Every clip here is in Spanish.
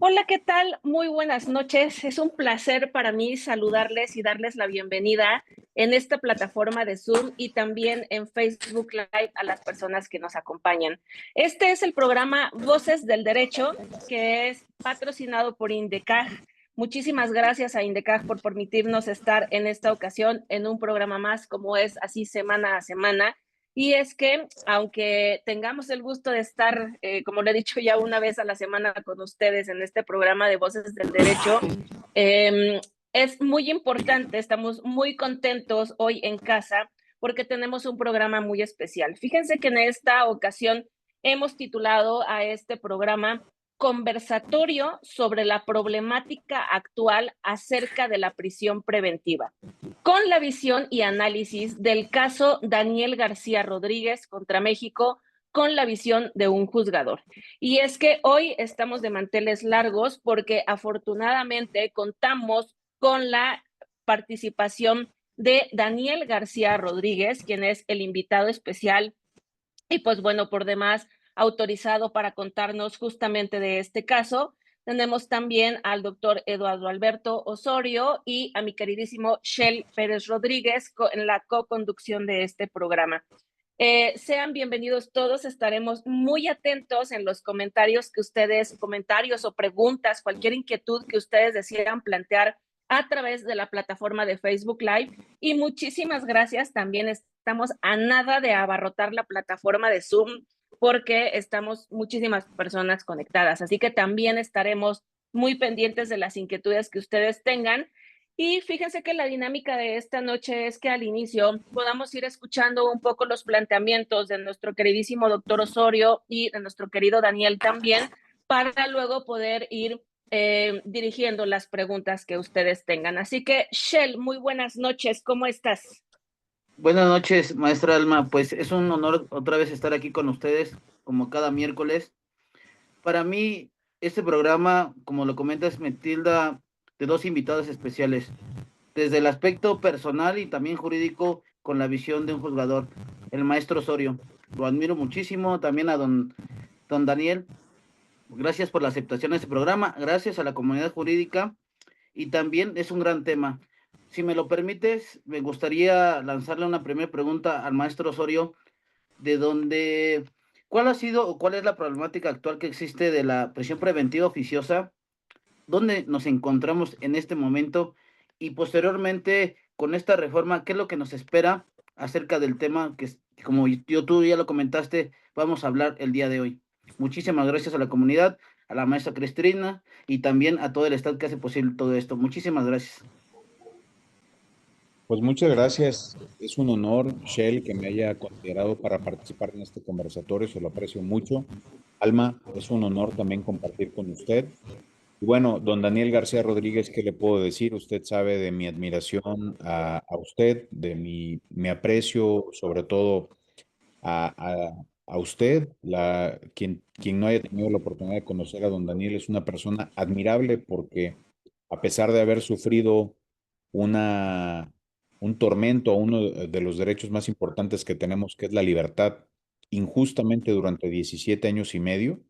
Hola, ¿qué tal? Muy buenas noches. Es un placer para mí saludarles y darles la bienvenida en esta plataforma de Zoom y también en Facebook Live a las personas que nos acompañan. Este es el programa Voces del Derecho, que es patrocinado por INDECAJ. Muchísimas gracias a INDECAJ por permitirnos estar en esta ocasión en un programa más, como es así semana a semana. Y es que, aunque tengamos el gusto de estar, como le he dicho ya una vez a la semana con ustedes en este programa de Voces del Derecho, eh, es muy importante, estamos muy contentos hoy en casa porque tenemos un programa muy especial. Fíjense que en esta ocasión hemos titulado a este programa Conversatorio sobre la problemática actual acerca de la prisión preventiva, con la visión y análisis del caso Daniel García Rodríguez contra México, con la visión de un juzgador. Y es que hoy estamos de manteles largos porque afortunadamente contamos con la participación de Daniel García Rodríguez, quien es el invitado especial y pues bueno, por demás, autorizado para contarnos justamente de este caso. Tenemos también al doctor Eduardo Alberto Osorio y a mi queridísimo Shell Pérez Rodríguez en la co-conducción de este programa. Sean bienvenidos todos, estaremos muy atentos en los comentarios que ustedes, comentarios o preguntas, cualquier inquietud que ustedes decidan plantear a través de la plataforma de Facebook Live. Y muchísimas gracias, también estamos a nada de abarrotar la plataforma de Zoom porque estamos muchísimas personas conectadas, así que también estaremos muy pendientes de las inquietudes que ustedes tengan. Y fíjense que la dinámica de esta noche es que al inicio podamos ir escuchando un poco los planteamientos de nuestro queridísimo doctor Osorio y de nuestro querido Daniel también, para luego poder ir dirigiendo las preguntas que ustedes tengan. Así que, Shell, muy buenas noches, ¿cómo estás? Buenas noches, maestra Alma. Pues es un honor otra vez estar aquí con ustedes, como cada miércoles. Para mí, este programa, como lo comentas, me tilda de dos invitados especiales, desde el aspecto personal y también jurídico, con la visión de un juzgador, el maestro Osorio. Lo admiro muchísimo, también a don Daniel. Gracias por la aceptación de este programa, gracias a la comunidad jurídica y también es un gran tema. Si me lo permites, me gustaría lanzarle una primera pregunta al maestro Osorio, de donde, ¿cuál ha sido o cuál es la problemática actual que existe de la prisión preventiva oficiosa? ¿Dónde nos encontramos en este momento? Y posteriormente, con esta reforma, ¿qué es lo que nos espera acerca del tema que, como tú ya lo comentaste, vamos a hablar el día de hoy? Muchísimas gracias a la comunidad, a la maestra Cristina y también a todo el staff que hace posible todo esto. Muchísimas gracias. Pues muchas gracias. Es un honor, Shell, que me haya considerado para participar en este conversatorio. Se lo aprecio mucho. Alma, es un honor también compartir con usted. Y bueno, don Daniel García Rodríguez, ¿qué le puedo decir? Usted sabe de mi admiración a usted, de mi aprecio, sobre todo a usted, quien no haya tenido la oportunidad de conocer a don Daniel, es una persona admirable porque a pesar de haber sufrido una, un tormento a uno de los derechos más importantes que tenemos, que es la libertad, injustamente durante 17 años y medio,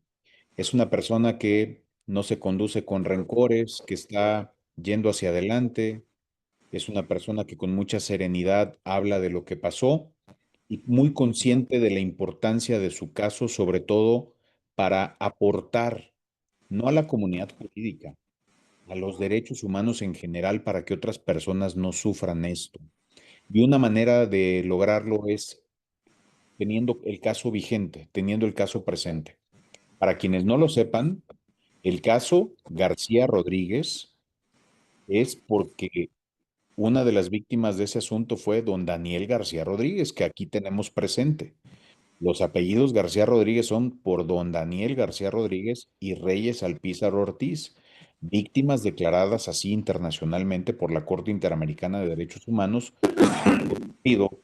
es una persona que no se conduce con rencores, que está yendo hacia adelante, es una persona que con mucha serenidad habla de lo que pasó y muy consciente de la importancia de su caso, sobre todo para aportar, no a la comunidad jurídica, a los derechos humanos en general, para que otras personas no sufran esto. Y una manera de lograrlo es teniendo el caso vigente, teniendo el caso presente. Para quienes no lo sepan, el caso García Rodríguez es porque una de las víctimas de ese asunto fue don Daniel García Rodríguez, que aquí tenemos presente. Los apellidos García Rodríguez son por don Daniel García Rodríguez y Reyes Alpizar Ortiz, víctimas declaradas así internacionalmente por la Corte Interamericana de Derechos Humanos, sido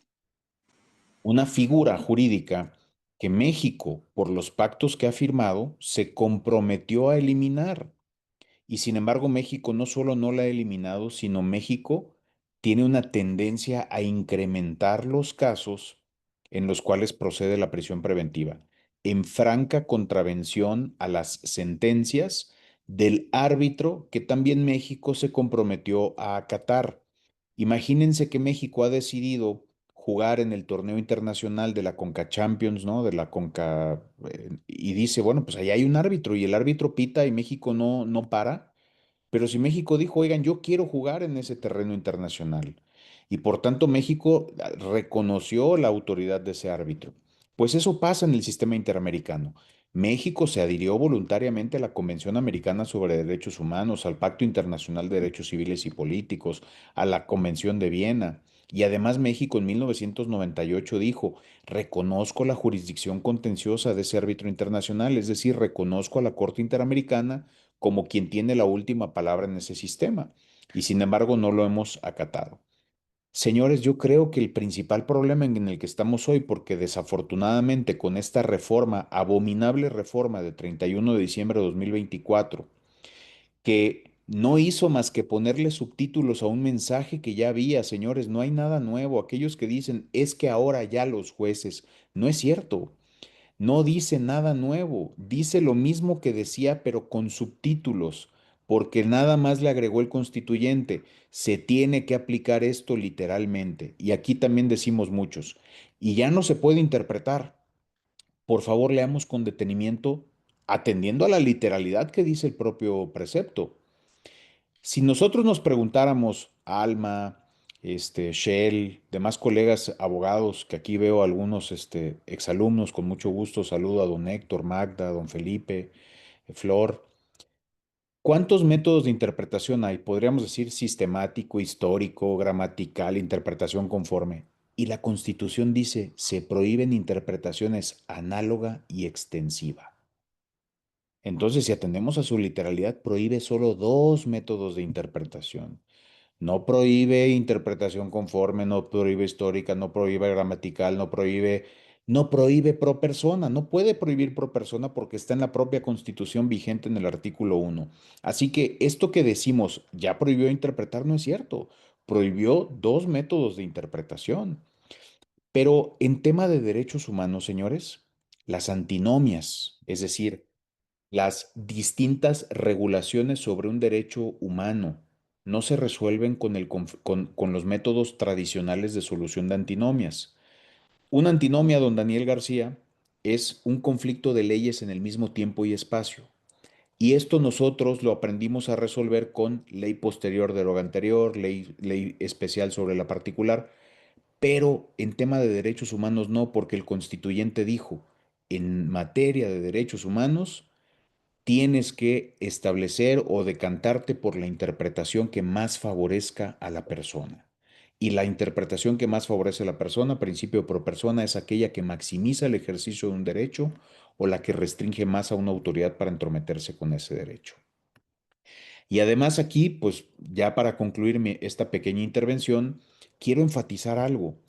una figura jurídica que México, por los pactos que ha firmado, se comprometió a eliminar. Y sin embargo, México no solo no la ha eliminado, sino México tiene una tendencia a incrementar los casos en los cuales procede la prisión preventiva, en franca contravención a las sentencias del árbitro que también México se comprometió a acatar. Imagínense que México ha decidido jugar en el torneo internacional de la Conca Champions, ¿no? De la Conca, y dice, bueno, pues ahí hay un árbitro y el árbitro pita y México no para. Pero si México dijo, oigan, yo quiero jugar en ese terreno internacional, y por tanto México reconoció la autoridad de ese árbitro, pues eso pasa en el sistema interamericano. México se adhirió voluntariamente a la Convención Americana sobre Derechos Humanos, al Pacto Internacional de Derechos Civiles y Políticos, a la Convención de Viena. Y además México en 1998 dijo, reconozco la jurisdicción contenciosa de ese árbitro internacional, es decir, reconozco a la Corte Interamericana como quien tiene la última palabra en ese sistema. Y sin embargo no lo hemos acatado. Señores, yo creo que el principal problema en el que estamos hoy, porque desafortunadamente con esta reforma, abominable reforma de 31 de diciembre de 2024, que no hizo más que ponerle subtítulos a un mensaje que ya había, señores, no hay nada nuevo. Aquellos que dicen, es que ahora ya los jueces, no es cierto. No dice nada nuevo, dice lo mismo que decía, pero con subtítulos, porque nada más le agregó el constituyente. Se tiene que aplicar esto literalmente. Y aquí también decimos muchos. Y ya no se puede interpretar. Por favor, leamos con detenimiento, atendiendo a la literalidad que dice el propio precepto. Si nosotros nos preguntáramos, Alma, Shell, demás colegas abogados, que aquí veo algunos exalumnos, con mucho gusto saludo a don Héctor, Magda, don Felipe, Flor. ¿Cuántos métodos de interpretación hay? Podríamos decir sistemático, histórico, gramatical, interpretación conforme. Y la Constitución dice, se prohíben interpretaciones análoga y extensiva. Entonces, si atendemos a su literalidad, prohíbe solo dos métodos de interpretación. No prohíbe interpretación conforme, no prohíbe histórica, no prohíbe gramatical, no prohíbe pro persona, no puede prohibir pro persona porque está en la propia Constitución vigente en el artículo 1. Así que esto que decimos ya prohibió interpretar no es cierto. Prohibió dos métodos de interpretación. Pero en tema de derechos humanos, señores, las antinomias, es decir, las distintas regulaciones sobre un derecho humano no se resuelven con los métodos tradicionales de solución de antinomias. Una antinomia, don Daniel García, es un conflicto de leyes en el mismo tiempo y espacio. Y esto nosotros lo aprendimos a resolver con ley posterior de lo anterior, ley especial sobre la particular, pero en tema de derechos humanos no, porque el constituyente dijo, en materia de derechos humanos, tienes que establecer o decantarte por la interpretación que más favorezca a la persona. Y la interpretación que más favorece a la persona, principio pro persona, es aquella que maximiza el ejercicio de un derecho o la que restringe más a una autoridad para entrometerse con ese derecho. Y además aquí, pues ya para concluir esta pequeña intervención, quiero enfatizar algo,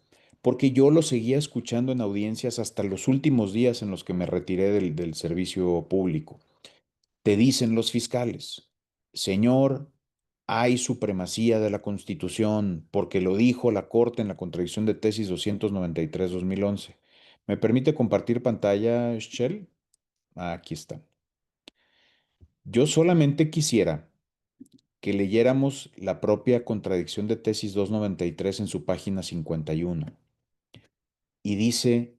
porque yo lo seguía escuchando en audiencias hasta los últimos días en los que me retiré del servicio público. Te dicen los fiscales, señor, hay supremacía de la Constitución porque lo dijo la Corte en la contradicción de tesis 293-2011. ¿Me permite compartir pantalla, Shell? Aquí está. Yo solamente quisiera que leyéramos la propia contradicción de tesis 293 en su página 51. Y dice,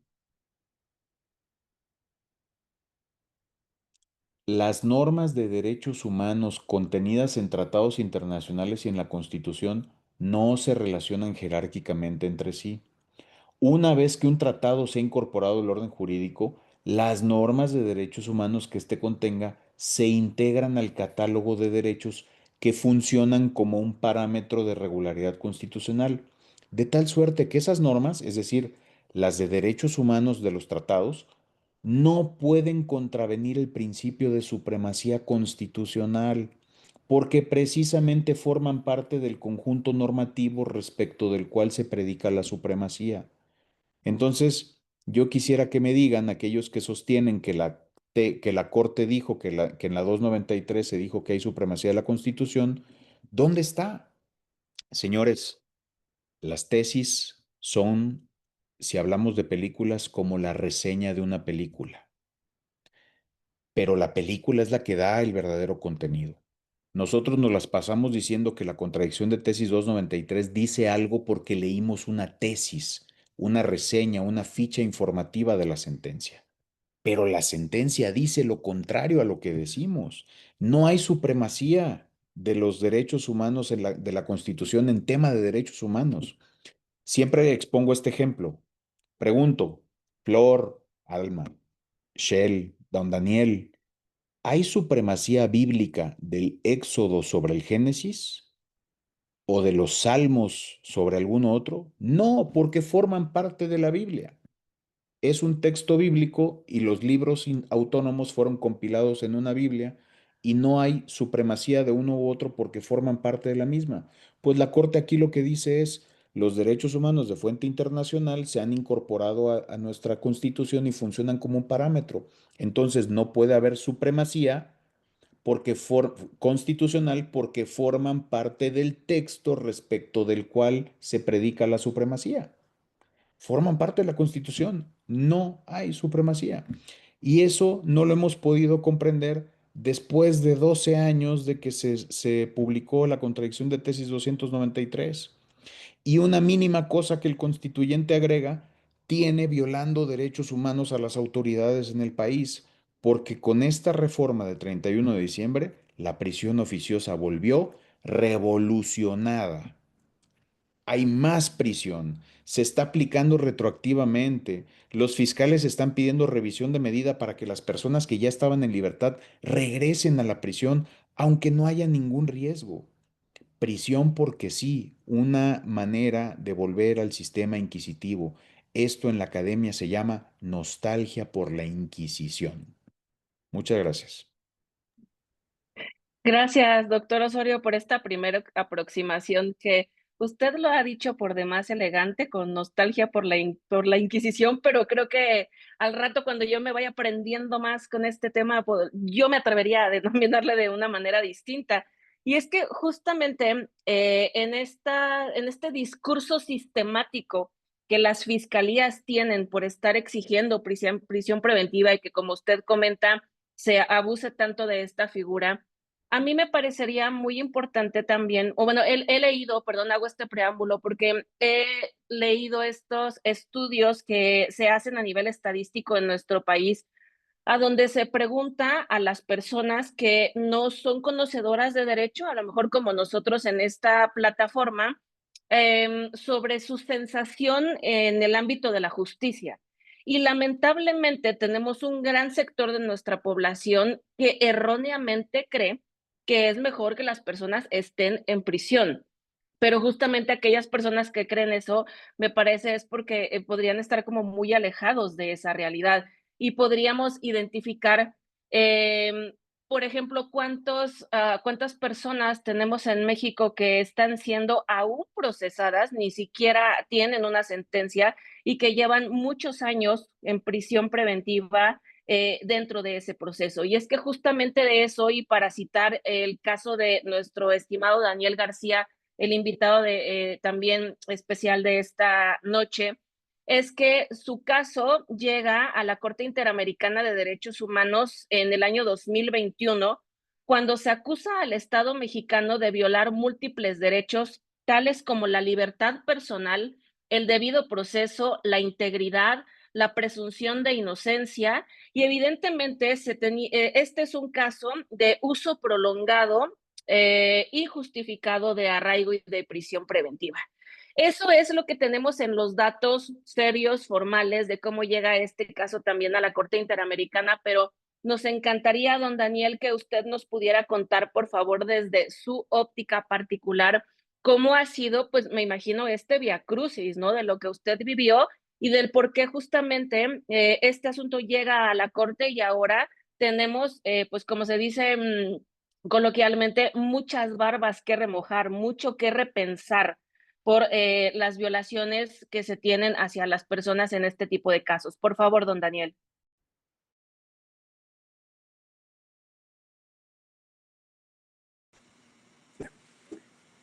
las normas de derechos humanos contenidas en tratados internacionales y en la Constitución no se relacionan jerárquicamente entre sí. Una vez que un tratado se ha incorporado al orden jurídico, las normas de derechos humanos que éste contenga se integran al catálogo de derechos que funcionan como un parámetro de regularidad constitucional, de tal suerte que esas normas, es decir, las de derechos humanos de los tratados, no pueden contravenir el principio de supremacía constitucional, porque precisamente forman parte del conjunto normativo respecto del cual se predica la supremacía. Entonces, yo quisiera que me digan aquellos que sostienen que la Corte dijo que en la 293 se dijo que hay supremacía de la Constitución, ¿dónde está? Señores, las tesis son, si hablamos de películas, como la reseña de una película. pero la película es la que da el verdadero contenido. Nosotros nos las pasamos diciendo que la contradicción de tesis 293 dice algo porque leímos una tesis, una reseña, una ficha informativa de la sentencia. Pero la sentencia dice lo contrario a lo que decimos. No hay supremacía de los derechos humanos de la Constitución en tema de derechos humanos. Siempre expongo este ejemplo. Pregunto, Flor, Alma, Shell, Don Daniel, ¿hay supremacía bíblica del Éxodo sobre el Génesis o de los Salmos sobre alguno otro? No, porque forman parte de la Biblia. Es un texto bíblico y los libros autónomos fueron compilados en una Biblia y no hay supremacía de uno u otro porque forman parte de la misma. Pues la Corte aquí lo que dice es, los derechos humanos de fuente internacional se han incorporado a nuestra Constitución y funcionan como un parámetro. Entonces no puede haber supremacía porque constitucional porque forman parte del texto respecto del cual se predica la supremacía. Forman parte de la Constitución. No hay supremacía. Y eso no lo hemos podido comprender después de 12 años de que se publicó la contradicción de tesis 293. Y una mínima cosa que el constituyente agrega tiene violando derechos humanos a las autoridades en el país, porque con esta reforma del 31 de diciembre, la prisión oficiosa volvió revolucionada. Hay más prisión, se está aplicando retroactivamente. Los fiscales están pidiendo revisión de medida para que las personas que ya estaban en libertad regresen a la prisión, aunque no haya ningún riesgo. Prisión porque sí, una manera de volver al sistema inquisitivo. Esto en la academia se llama nostalgia por la Inquisición. Muchas gracias. Gracias, doctor Osorio, por esta primera aproximación que usted lo ha dicho por demás elegante, con nostalgia por por la Inquisición, pero creo que al rato cuando yo me vaya aprendiendo más con este tema, yo me atrevería a denominarle de una manera distinta. Y es que justamente en este discurso sistemático que las fiscalías tienen por estar exigiendo prisión preventiva y que, como usted comenta, se abuse tanto de esta figura. A mí me parecería muy importante también, o bueno, he leído, perdón, hago este preámbulo porque he leído estos estudios que se hacen a nivel estadístico en nuestro país, a donde se pregunta a las personas que no son conocedoras de derecho, a lo mejor como nosotros en esta plataforma, sobre su sensación en el ámbito de la justicia. Y lamentablemente tenemos un gran sector de nuestra población que erróneamente cree que es mejor que las personas estén en prisión. Pero justamente aquellas personas que creen eso, me parece es porque podrían estar como muy alejados de esa realidad y podríamos identificar, eh, por ejemplo, cuántas personas tenemos en México que están siendo aún procesadas, ni siquiera tienen una sentencia y que llevan muchos años en prisión preventiva dentro de ese proceso. Y es que justamente de eso, y para citar el caso de nuestro estimado Daniel García, el invitado también especial de esta noche, es que su caso llega a la Corte Interamericana de Derechos Humanos en el año 2021, cuando se acusa al Estado mexicano de violar múltiples derechos, tales como la libertad personal, el debido proceso, la integridad, la presunción de inocencia, y evidentemente este es un caso de uso prolongado injustificado de arraigo y de prisión preventiva. Eso es lo que tenemos en los datos serios, formales, de cómo llega este caso también a la Corte Interamericana, pero nos encantaría, don Daniel, que usted nos pudiera contar, por favor, desde su óptica particular, cómo ha sido, pues me imagino, este viacrucis, ¿no? De lo que usted vivió y del por qué justamente este asunto llega a la Corte y ahora tenemos, pues como se dice coloquialmente, muchas barbas que remojar, mucho que repensar por las violaciones que se tienen hacia las personas en este tipo de casos. Por favor, don Daniel.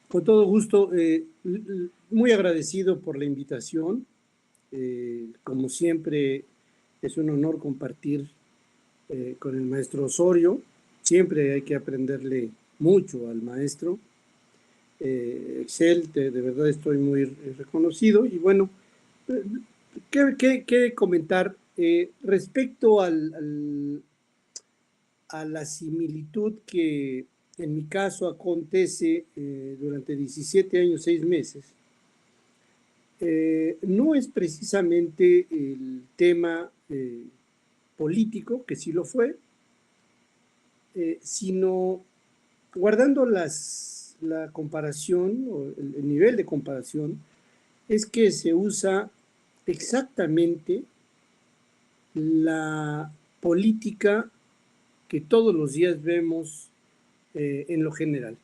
Con todo gusto, muy agradecido por la invitación. Como siempre, es un honor compartir con el maestro Osorio. Siempre hay que aprenderle mucho al maestro. Excel, de verdad estoy muy reconocido. Y bueno, ¿qué comentar? Respecto a la similitud que en mi caso acontece durante 17 años, 6 meses, no es precisamente el tema político, que sí lo fue, sino guardando la comparación o el nivel de comparación, es que se usa exactamente la política que todos los días vemos en lo general.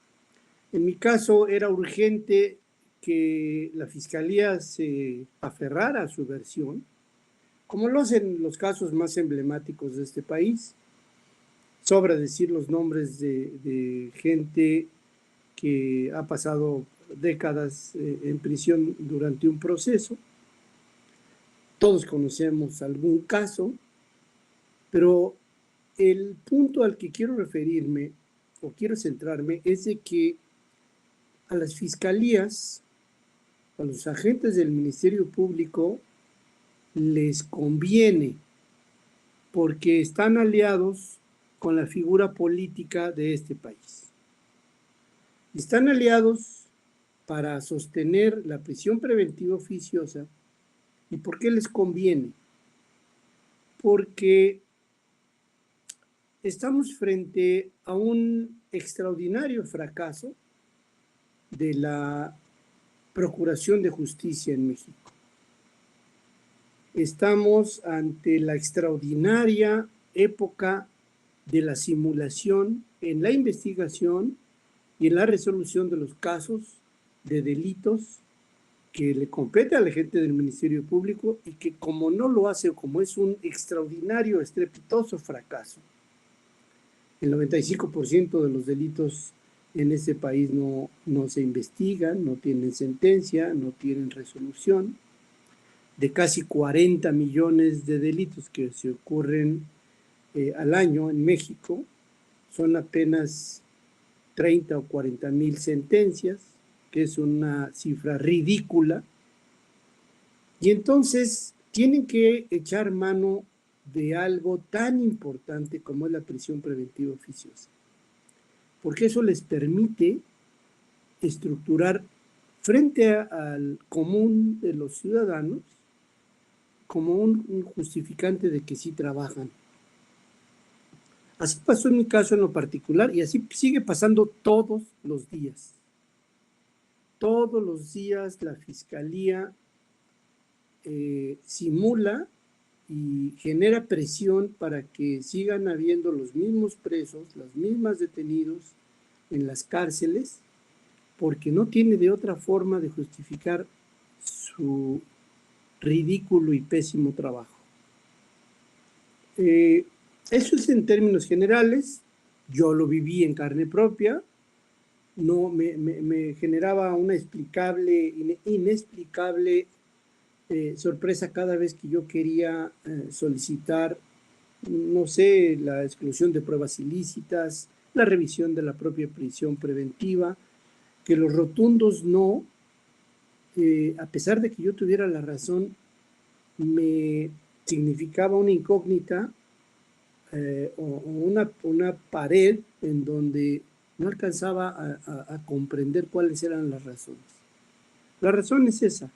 En mi caso era urgente que la Fiscalía se aferrara a su versión, como lo hacen los casos más emblemáticos de este país. Sobra decir los nombres de gente que ha pasado décadas en prisión durante un proceso. Todos conocemos algún caso, pero el punto al que quiero referirme o quiero centrarme es de que a las fiscalías, a los agentes del Ministerio Público, les conviene porque están aliados con la figura política de este país. Están aliados para sostener la prisión preventiva oficiosa. ¿Y por qué les conviene? Porque estamos frente a un extraordinario fracaso de la Procuración de Justicia en México. Estamos ante la extraordinaria época de la simulación en la investigación y en la resolución de los casos de delitos que le compete a la gente del Ministerio Público y que como no lo hace o como es un extraordinario, estrepitoso fracaso, el 95% de los delitos en este país no se investigan, no tienen sentencia, no tienen resolución. De casi 40 millones de delitos que se ocurren al año en México, son apenas 30 o 40 mil sentencias, que es una cifra ridícula. Y entonces tienen que echar mano de algo tan importante como es la prisión preventiva oficiosa, porque eso les permite estructurar frente al común de los ciudadanos como un justificante de que sí trabajan. Así pasó en mi caso en lo particular y así sigue pasando todos los días. Todos los días la Fiscalía simula y genera presión para que sigan habiendo los mismos presos, los mismos detenidos en las cárceles, porque no tiene de otra forma de justificar su ridículo y pésimo trabajo. Eso es en términos generales. Yo lo viví en carne propia. No, me generaba una inexplicable sorpresa cada vez que yo quería solicitar, no sé, la exclusión de pruebas ilícitas, la revisión de la propia prisión preventiva, que los rotundos no, a pesar de que yo tuviera la razón, me significaba una incógnita o una pared en donde no alcanzaba a comprender cuáles eran las razones. La razón es esa.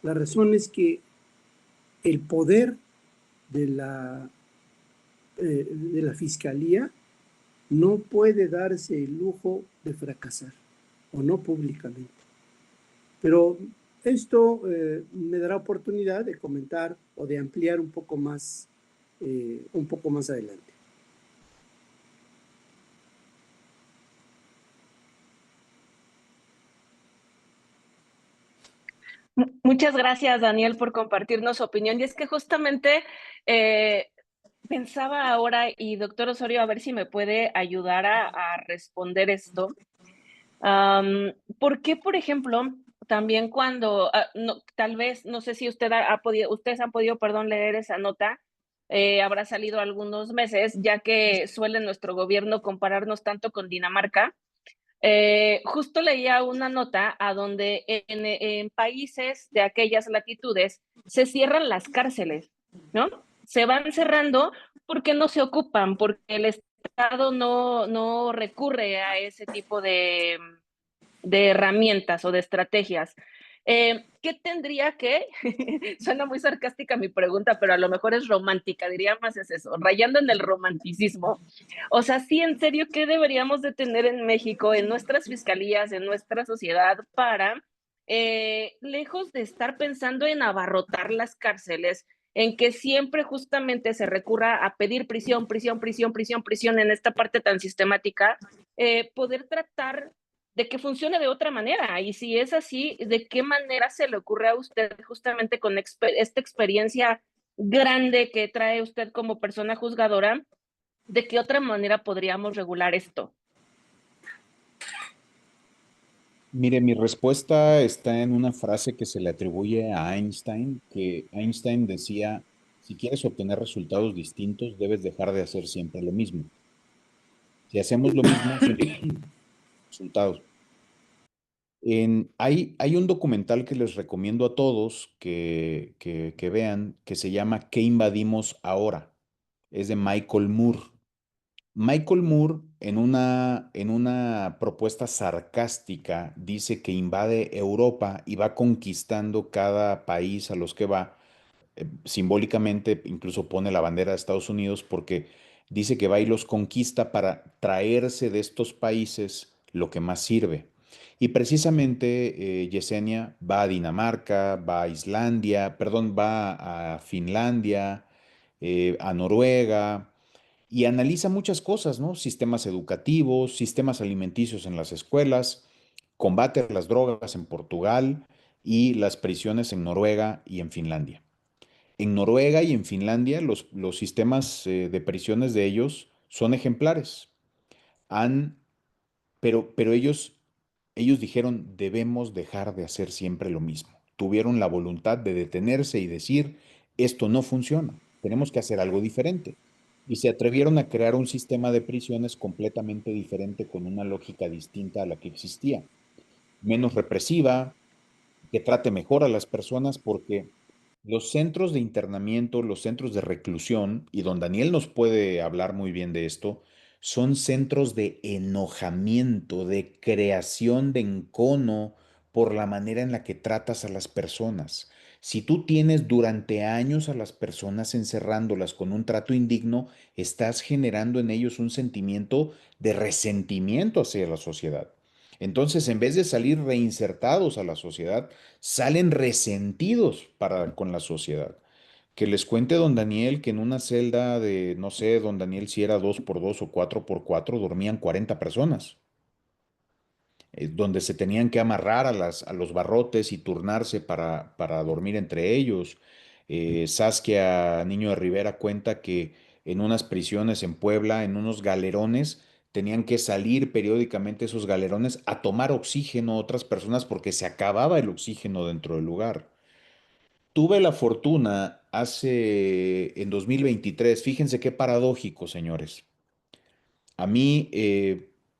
La razón es que el poder de la Fiscalía no puede darse el lujo de fracasar, o no públicamente. Pero esto me dará oportunidad de comentar o de ampliar un poco más adelante. Muchas gracias, Daniel, por compartirnos su opinión. Y es que justamente pensaba ahora, y doctor Osorio, a ver si me puede ayudar a responder esto. ¿Por qué, por ejemplo, también cuando, no, tal vez, no sé si ustedes han podido, leer esa nota, habrá salido algunos meses, ya que suele nuestro gobierno compararnos tanto con Dinamarca. Justo leía una nota a donde en países de aquellas latitudes se cierran las cárceles, ¿no? Se van cerrando porque no se ocupan, porque el Estado no recurre a ese tipo de herramientas o de estrategias. ¿Qué tendría que? Suena muy sarcástica mi pregunta, pero a lo mejor es romántica, diría más es eso, rayando en el romanticismo. O sea, sí, en serio, ¿qué deberíamos de tener en México, en nuestras fiscalías, en nuestra sociedad, para, lejos de estar pensando en abarrotar las cárceles, en que siempre justamente se recurra a pedir prisión, prisión, prisión, prisión, prisión en esta parte tan sistemática, poder tratar de que funcione de otra manera? Y si es así, ¿de qué manera se le ocurre a usted justamente con esta experiencia grande que trae usted como persona juzgadora? ¿De qué otra manera podríamos regular esto? Mire, mi respuesta está en una frase que se le atribuye a Einstein, que Einstein decía, si quieres obtener resultados distintos, debes dejar de hacer siempre lo mismo. Si hacemos lo mismo, siempre resultados. Hay un documental que les recomiendo a todos que vean, que se llama ¿Qué invadimos ahora? Es de Michael Moore. Michael Moore, en una propuesta sarcástica, dice que invade Europa y va conquistando cada país a los que va. Simbólicamente, incluso pone la bandera de Estados Unidos porque dice que va y los conquista para traerse de estos países lo que más sirve. Y precisamente Yesenia va a Dinamarca, va a Islandia, perdón, va a Finlandia, a Noruega y analiza muchas cosas, ¿no? Sistemas educativos, sistemas alimenticios en las escuelas, combate a las drogas en Portugal y las prisiones en Noruega y en Finlandia. En Noruega y en Finlandia los sistemas de prisiones de ellos son ejemplares. Han, pero ellos dijeron, debemos dejar de hacer siempre lo mismo. Tuvieron la voluntad de detenerse y decir, esto no funciona, tenemos que hacer algo diferente. Y se atrevieron a crear un sistema de prisiones completamente diferente con una lógica distinta a la que existía, menos represiva, que trate mejor a las personas porque los centros de internamiento, los centros de reclusión, y don Daniel nos puede hablar muy bien de esto, son centros de enojamiento, de creación de encono por la manera en la que tratas a las personas. Si tú tienes durante años a las personas encerrándolas con un trato indigno, estás generando en ellos un sentimiento de resentimiento hacia la sociedad. Entonces, en vez de salir reinsertados a la sociedad, salen resentidos con la sociedad. Que les cuente don Daniel que en una celda de, no sé, don Daniel si era 2x2 o 4x4 dormían 40 personas, donde se tenían que amarrar a los barrotes y turnarse para dormir entre ellos. Saskia Niño de Rivera cuenta que en unas prisiones en Puebla, en unos galerones, tenían que salir periódicamente esos galerones a tomar oxígeno a otras personas porque se acababa el oxígeno dentro del lugar. Tuve la fortuna en 2023, fíjense qué paradójico, señores. A mí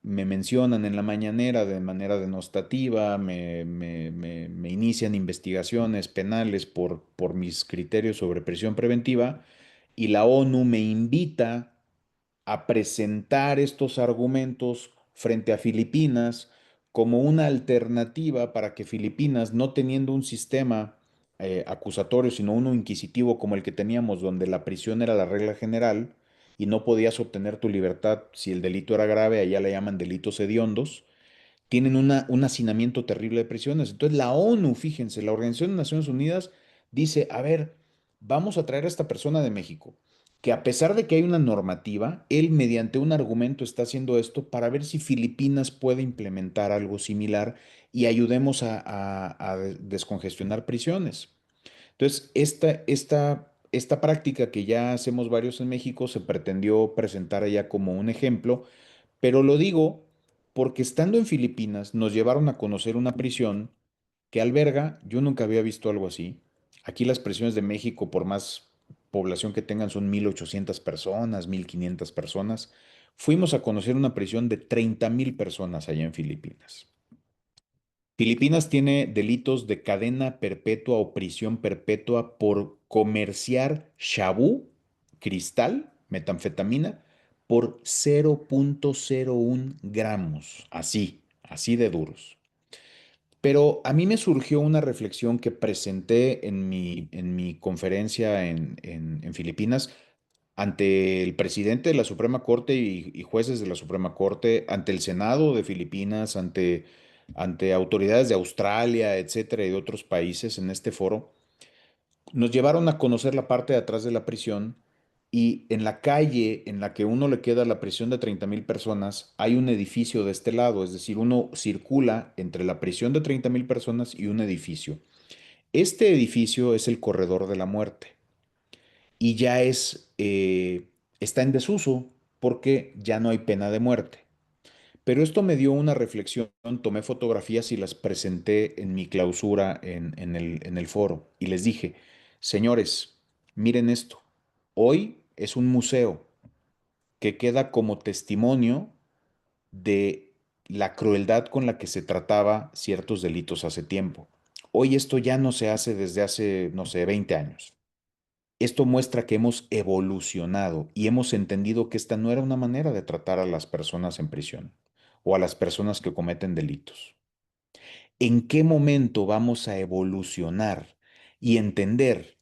me mencionan en la mañanera de manera denostativa, me inician investigaciones penales por mis criterios sobre prisión preventiva y la ONU me invita a presentar estos argumentos frente a Filipinas como una alternativa para que Filipinas, no teniendo un sistema acusatorio, sino uno inquisitivo como el que teníamos, donde la prisión era la regla general y no podías obtener tu libertad si el delito era grave, allá le llaman delitos hediondos, tienen un hacinamiento terrible de prisiones. Entonces la ONU, fíjense, la Organización de Naciones Unidas dice, a ver, vamos a traer a esta persona de México, que a pesar de que hay una normativa, él mediante un argumento está haciendo esto para ver si Filipinas puede implementar algo similar y ayudemos a descongestionar prisiones. Entonces, esta práctica que ya hacemos varios en México se pretendió presentar allá como un ejemplo, pero lo digo porque estando en Filipinas nos llevaron a conocer una prisión que alberga, yo nunca había visto algo así. Aquí las prisiones de México, por más población que tengan son 1,800 personas, 1,500 personas. Fuimos a conocer una prisión de 30,000 personas allá en Filipinas. Filipinas tiene delitos de cadena perpetua o prisión perpetua por comerciar shabú, cristal, metanfetamina, por 0,01 gramos, así de duros. Pero a mí me surgió una reflexión que presenté en mi conferencia en Filipinas ante el presidente de la Suprema Corte y jueces de la Suprema Corte, ante el Senado de Filipinas, ante autoridades de Australia, etcétera, y de otros países en este foro. Nos llevaron a conocer la parte de atrás de la prisión y en la calle en la que uno le queda la prisión de 30,000 personas, hay un edificio de este lado, es decir, uno circula entre la prisión de 30,000 personas y un edificio. Este edificio es el corredor de la muerte y ya está en desuso porque ya no hay pena de muerte. Pero esto me dio una reflexión, tomé fotografías y las presenté en mi clausura en el foro y les dije, señores, miren esto, hoy es un museo que queda como testimonio de la crueldad con la que se trataba ciertos delitos hace tiempo. Hoy esto ya no se hace desde hace, no sé, 20 años. Esto muestra que hemos evolucionado y hemos entendido que esta no era una manera de tratar a las personas en prisión o a las personas que cometen delitos. ¿En qué momento vamos a evolucionar y entender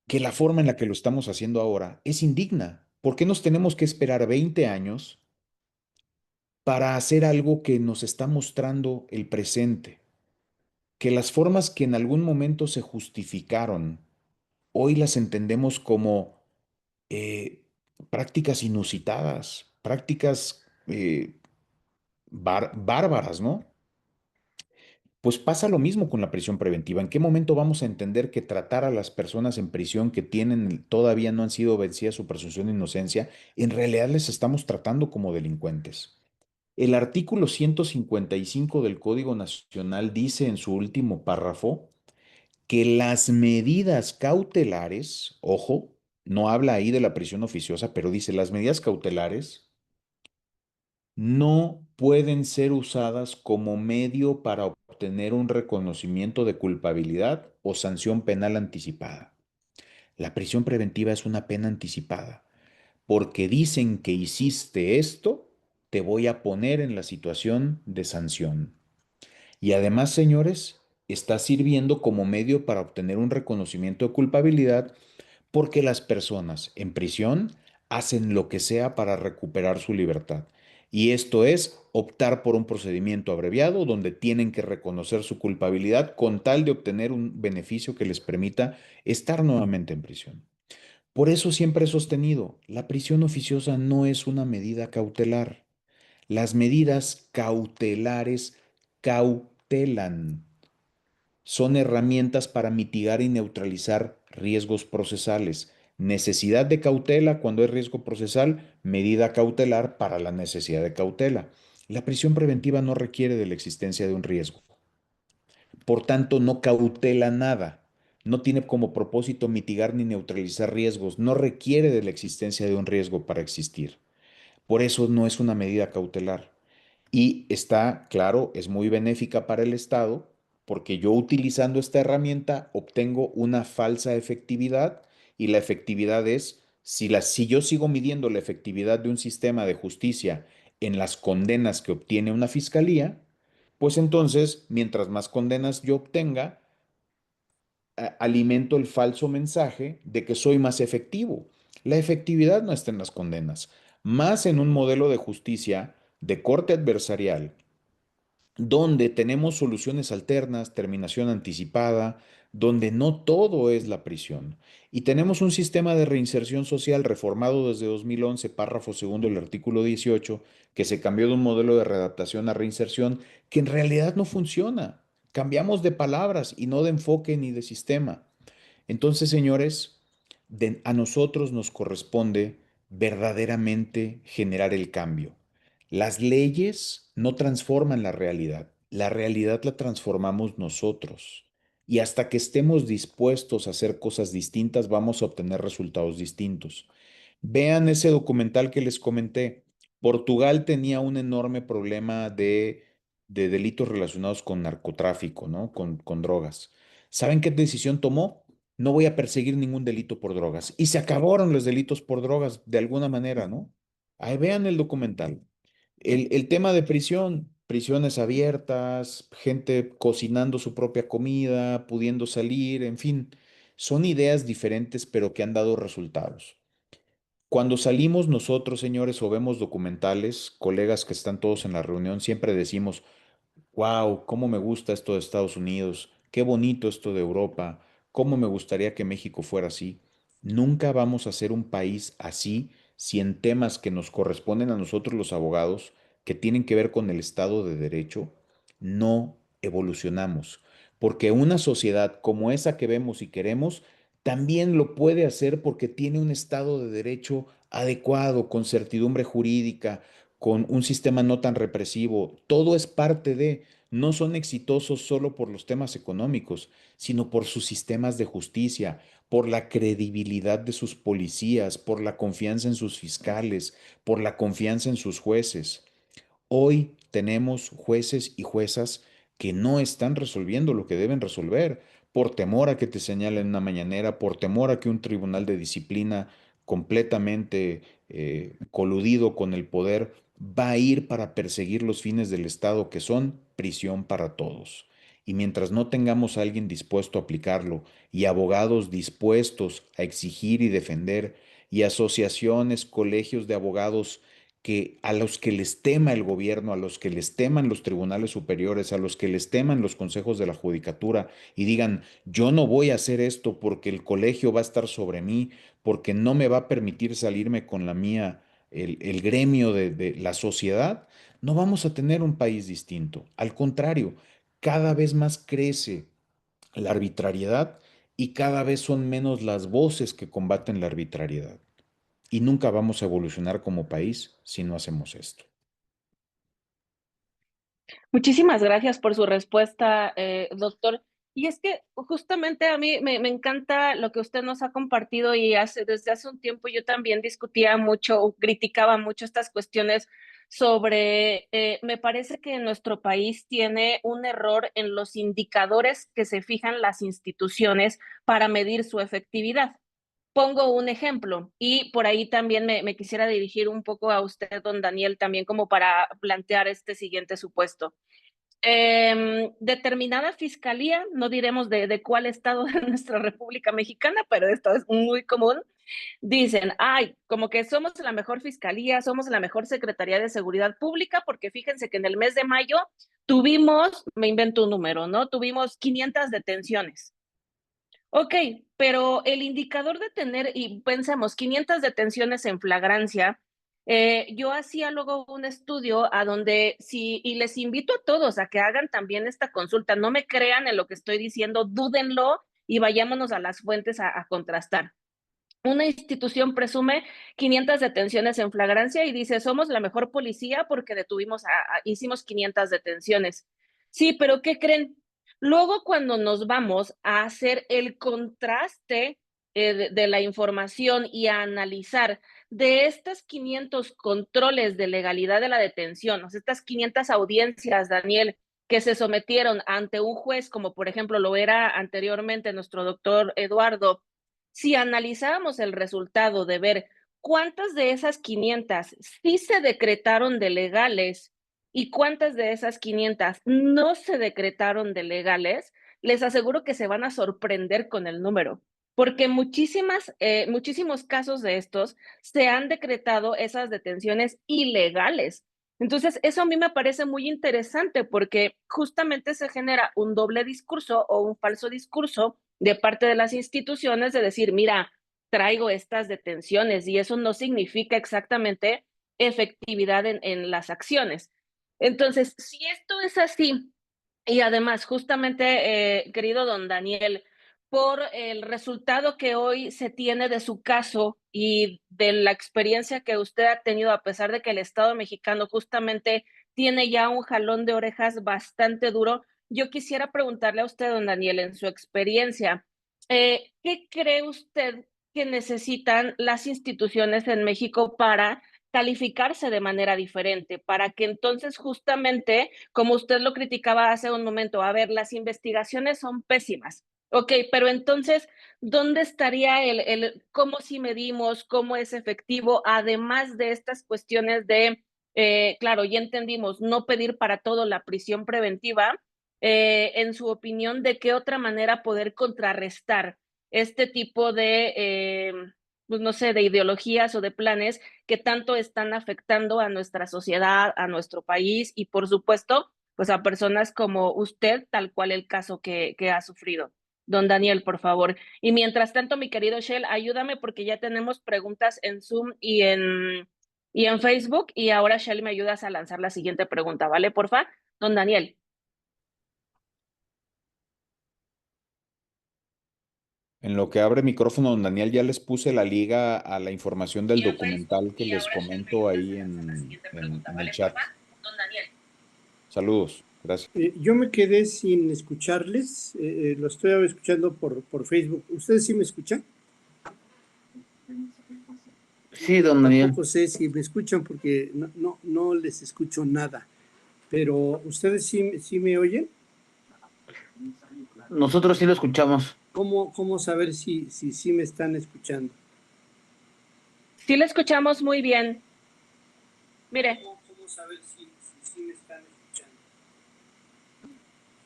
que la forma en la que lo estamos haciendo ahora es indigna? ¿Por qué nos tenemos que esperar 20 años para hacer algo que nos está mostrando el presente? Que las formas que en algún momento se justificaron, hoy las entendemos como prácticas inusitadas, prácticas bárbaras, ¿no? Pues pasa lo mismo con la prisión preventiva. ¿En qué momento vamos a entender que tratar a las personas en prisión que todavía no han sido vencidas su presunción de inocencia, en realidad les estamos tratando como delincuentes? El artículo 155 del Código Nacional dice en su último párrafo que las medidas cautelares, ojo, no habla ahí de la prisión oficiosa, pero dice las medidas cautelares no pueden ser usadas como medio para obtener un reconocimiento de culpabilidad o sanción penal anticipada. La prisión preventiva es una pena anticipada. Porque dicen que hiciste esto, te voy a poner en la situación de sanción. Y además, señores, está sirviendo como medio para obtener un reconocimiento de culpabilidad porque las personas en prisión hacen lo que sea para recuperar su libertad. Y esto es optar por un procedimiento abreviado donde tienen que reconocer su culpabilidad con tal de obtener un beneficio que les permita estar nuevamente en prisión. Por eso siempre he sostenido, la prisión oficiosa no es una medida cautelar. Las medidas cautelares cautelan, son herramientas para mitigar y neutralizar riesgos procesales. Necesidad de cautela cuando hay riesgo procesal, medida cautelar para la necesidad de cautela. La prisión preventiva no requiere de la existencia de un riesgo. Por tanto, no cautela nada. No tiene como propósito mitigar ni neutralizar riesgos. No requiere de la existencia de un riesgo para existir. Por eso no es una medida cautelar. Y está claro, es muy benéfica para el Estado porque yo utilizando esta herramienta obtengo una falsa efectividad y la efectividad es, si yo sigo midiendo la efectividad de un sistema de justicia en las condenas que obtiene una fiscalía, pues entonces, mientras más condenas yo obtenga, alimento el falso mensaje de que soy más efectivo. La efectividad no está en las condenas, más en un modelo de justicia de corte adversarial donde tenemos soluciones alternas, terminación anticipada, donde no todo es la prisión. Y tenemos un sistema de reinserción social reformado desde 2011, párrafo segundo del artículo 18, que se cambió de un modelo de readaptación a reinserción, que en realidad no funciona. Cambiamos de palabras y no de enfoque ni de sistema. Entonces, señores, a nosotros nos corresponde verdaderamente generar el cambio. Las leyes no transforman la realidad la transformamos nosotros. Y hasta que estemos dispuestos a hacer cosas distintas, vamos a obtener resultados distintos. Vean ese documental que les comenté. Portugal tenía un enorme problema de delitos relacionados con narcotráfico, ¿no? Con drogas. ¿Saben qué decisión tomó? No voy a perseguir ningún delito por drogas. Y se acabaron los delitos por drogas de alguna manera, ¿no? Ahí vean el documental. El tema de prisión, prisiones abiertas, gente cocinando su propia comida, pudiendo salir, en fin, son ideas diferentes, pero que han dado resultados. Cuando salimos nosotros, señores, o vemos documentales, colegas que están todos en la reunión, siempre decimos, wow, cómo me gusta esto de Estados Unidos, qué bonito esto de Europa, cómo me gustaría que México fuera así. Nunca vamos a ser un país así si en temas que nos corresponden a nosotros los abogados, que tienen que ver con el Estado de Derecho, no evolucionamos. Porque una sociedad como esa que vemos y queremos, también lo puede hacer porque tiene un Estado de Derecho adecuado, con certidumbre jurídica, con un sistema no tan represivo. Todo es parte de, no son exitosos solo por los temas económicos, sino por sus sistemas de justicia, por la credibilidad de sus policías, por la confianza en sus fiscales, por la confianza en sus jueces. Hoy tenemos jueces y juezas que no están resolviendo lo que deben resolver por temor a que te señalen una mañanera, por temor a que un tribunal de disciplina completamente coludido con el poder va a ir para perseguir los fines del Estado que son prisión para todos. Y mientras no tengamos a alguien dispuesto a aplicarlo y abogados dispuestos a exigir y defender y asociaciones, colegios de abogados que a los que les tema el gobierno, a los que les teman los tribunales superiores, a los que les teman los consejos de la judicatura y digan, yo no voy a hacer esto porque el colegio va a estar sobre mí, porque no me va a permitir salirme con la mía, el gremio de la sociedad, no vamos a tener un país distinto. Al contrario, cada vez más crece la arbitrariedad y cada vez son menos las voces que combaten la arbitrariedad. Y nunca vamos a evolucionar como país si no hacemos esto. Muchísimas gracias por su respuesta, doctor. Y es que justamente a mí me encanta lo que usted nos ha compartido y desde hace un tiempo yo también discutía mucho, o criticaba mucho estas cuestiones sobre, me parece que nuestro país tiene un error en los indicadores que se fijan las instituciones para medir su efectividad. Pongo un ejemplo y por ahí también me quisiera dirigir un poco a usted, don Daniel, también como para plantear este siguiente supuesto. Determinada fiscalía, no diremos de cuál estado de nuestra República Mexicana, pero esto es muy común, dicen, ay, como que somos la mejor fiscalía, somos la mejor Secretaría de Seguridad Pública, porque fíjense que en el mes de mayo tuvimos, me invento un número, ¿no? Tuvimos 500 detenciones. Ok, pero el indicador de tener, y pensemos, 500 detenciones en flagrancia, yo hacía luego un estudio a donde, si, y les invito a todos a que hagan también esta consulta, no me crean en lo que estoy diciendo, dúdenlo y vayámonos a las fuentes a contrastar. Una institución presume 500 detenciones en flagrancia y dice, somos la mejor policía porque hicimos 500 detenciones. Sí, pero ¿qué creen? Luego cuando nos vamos a hacer el contraste de la información y a analizar de estas 500 controles de legalidad de la detención, o sea, estas 500 audiencias, Daniel, que se sometieron ante un juez, como por ejemplo lo era anteriormente nuestro doctor Eduardo, si analizábamos el resultado de ver cuántas de esas 500 sí se decretaron de legales y cuántas de esas 500 no se decretaron de legales, les aseguro que se van a sorprender con el número, porque muchísimos casos de estos se han decretado esas detenciones ilegales. Entonces, eso a mí me parece muy interesante porque justamente se genera un doble discurso o un falso discurso de parte de las instituciones de decir, mira, traigo estas detenciones y eso no significa exactamente efectividad en las acciones. Entonces, si esto es así, y además, justamente, querido don Daniel, por el resultado que hoy se tiene de su caso y de la experiencia que usted ha tenido, a pesar de que el Estado mexicano justamente tiene ya un jalón de orejas bastante duro, yo quisiera preguntarle a usted, don Daniel, en su experiencia, ¿qué cree usted que necesitan las instituciones en México para calificarse de manera diferente? Para que entonces justamente, como usted lo criticaba hace un momento, a ver, las investigaciones son pésimas. Ok, pero entonces, ¿dónde estaría cómo si medimos, cómo es efectivo, además de estas cuestiones de, claro, ya entendimos, no pedir para todo la prisión preventiva, en su opinión, ¿de qué otra manera poder contrarrestar este tipo de, pues no sé, de ideologías o de planes que tanto están afectando a nuestra sociedad, a nuestro país y, por supuesto, pues a personas como usted, tal cual el caso que ha sufrido? Don Daniel, por favor. Y mientras tanto, mi querido Shell, ayúdame porque ya tenemos preguntas en Zoom y en Facebook. Y ahora, Shell, me ayudas a lanzar la siguiente pregunta, ¿vale? Porfa. Don Daniel. En lo que abre micrófono, don Daniel, ya les puse la liga a la información del Y en Facebook, documental que y les ahora Shell me comento ayudas ahí a lanzar la siguiente pregunta, en el ¿vale? chat. Porfa. Don Daniel. Saludos, gracias. Yo me quedé sin escucharles, lo estoy escuchando por Facebook. ¿Ustedes sí me escuchan? Sí, don Daniel. Tampoco sé si me escuchan porque no les escucho nada, pero ¿ustedes sí me oyen? Nosotros sí lo escuchamos. ¿Cómo saber si me están escuchando? Sí le escuchamos muy bien. Mire. ¿Cómo saber si me están escuchando?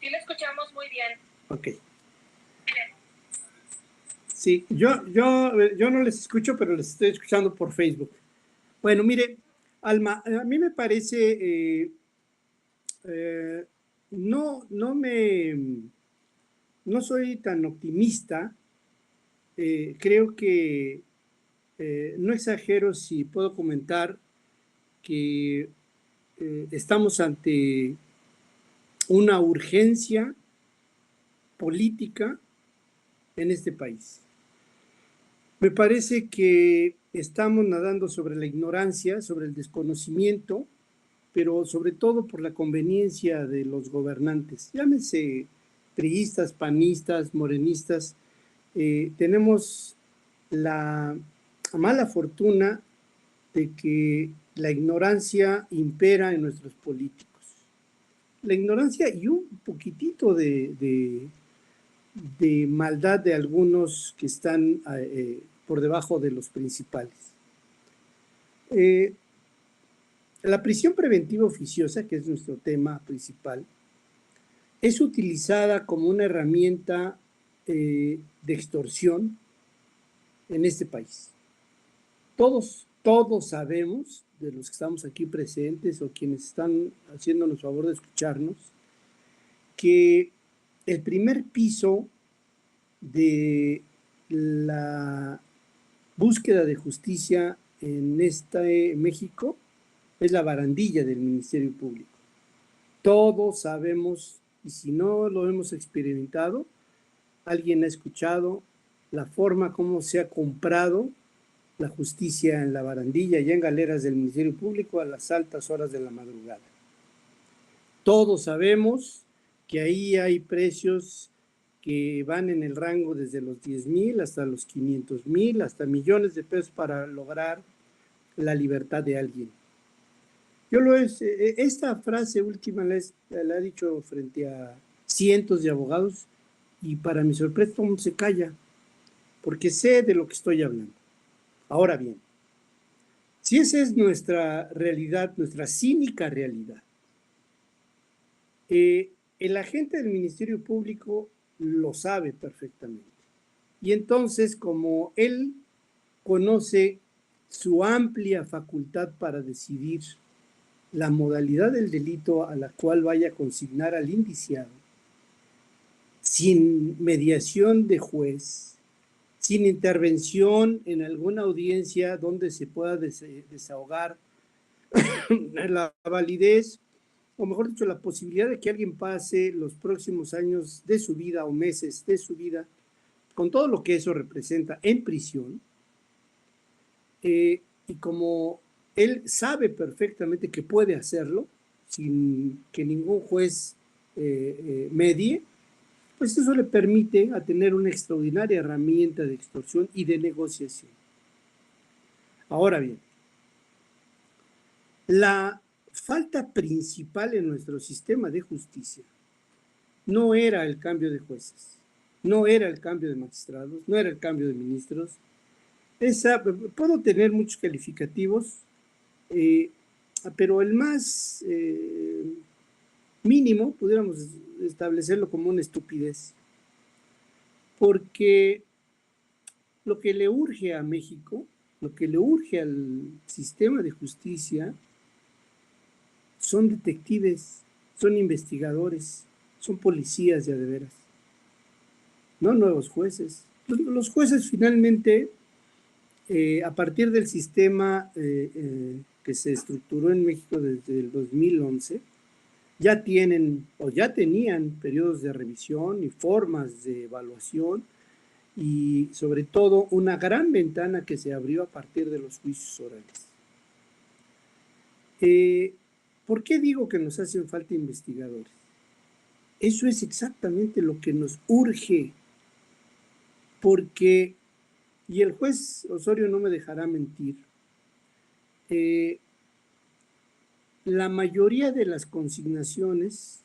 Sí le escuchamos muy bien. Ok. Sí, yo no les escucho, pero les estoy escuchando por Facebook. Bueno, mire, Alma, a mí me parece, no, no soy tan optimista. Creo que no exagero si puedo comentar que estamos ante una urgencia política en este país. Me parece que estamos nadando sobre la ignorancia, sobre el desconocimiento, pero sobre todo por la conveniencia de los gobernantes. Llámense priistas, panistas, morenistas. Tenemos la mala fortuna de que la ignorancia impera en nuestros políticos. La ignorancia y un poquitito de maldad de algunos que están por debajo de los principales. La prisión preventiva oficiosa, que es nuestro tema principal, es utilizada como una herramienta de extorsión en este país. Todos sabemos, de los que estamos aquí presentes o quienes están haciéndonos favor de escucharnos, que el primer piso de la búsqueda de justicia en México es la barandilla del Ministerio Público. Todos sabemos, y si no lo hemos experimentado, alguien ha escuchado la forma como se ha comprado la justicia en la barandilla y en galeras del Ministerio Público a las altas horas de la madrugada. Todos sabemos que ahí hay precios que van en el rango desde los 10,000 hasta los 500,000, hasta millones de pesos para lograr la libertad de alguien. Esta frase última la he dicho frente a cientos de abogados y para mi sorpresa todo el mundo se calla porque sé de lo que estoy hablando. Ahora bien, si esa es nuestra realidad, nuestra cínica realidad, el agente del Ministerio Público lo sabe perfectamente. Y entonces, como él conoce su amplia facultad para decidir la modalidad del delito a la cual vaya a consignar al indiciado, sin mediación de juez, sin intervención en alguna audiencia donde se pueda desahogar la validez, o mejor dicho, la posibilidad de que alguien pase los próximos años de su vida o meses de su vida con todo lo que eso representa en prisión, y como él sabe perfectamente que puede hacerlo sin que ningún juez medie, pues eso le permite a tener una extraordinaria herramienta de extorsión y de negociación. Ahora bien, la falta principal en nuestro sistema de justicia no era el cambio de jueces, no era el cambio de magistrados, no era el cambio de ministros. Puedo tener muchos calificativos, pero el más mínimo pudiéramos establecerlo como una estupidez, porque lo que le urge a México, lo que le urge al sistema de justicia son detectives, son investigadores, son policías ya de veras, no nuevos jueces. Los jueces finalmente, a partir del sistema que se estructuró en México desde el 2011, ya tienen o ya tenían periodos de revisión y formas de evaluación y sobre todo una gran ventana que se abrió a partir de los juicios orales. ¿Por qué digo que nos hacen falta investigadores? Eso es exactamente lo que nos urge, porque, y el juez Osorio no me dejará mentir, la mayoría de las consignaciones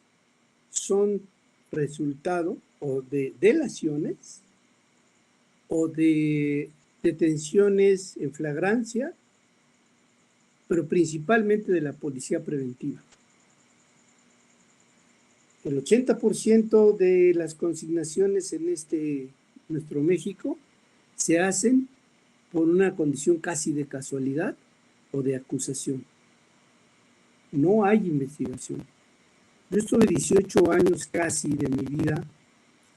son resultado o de delaciones o de detenciones en flagrancia, pero principalmente de la policía preventiva. El 80% de las consignaciones en nuestro México se hacen por una condición casi de casualidad o de acusación. No hay investigación. Yo estuve 18 años casi de mi vida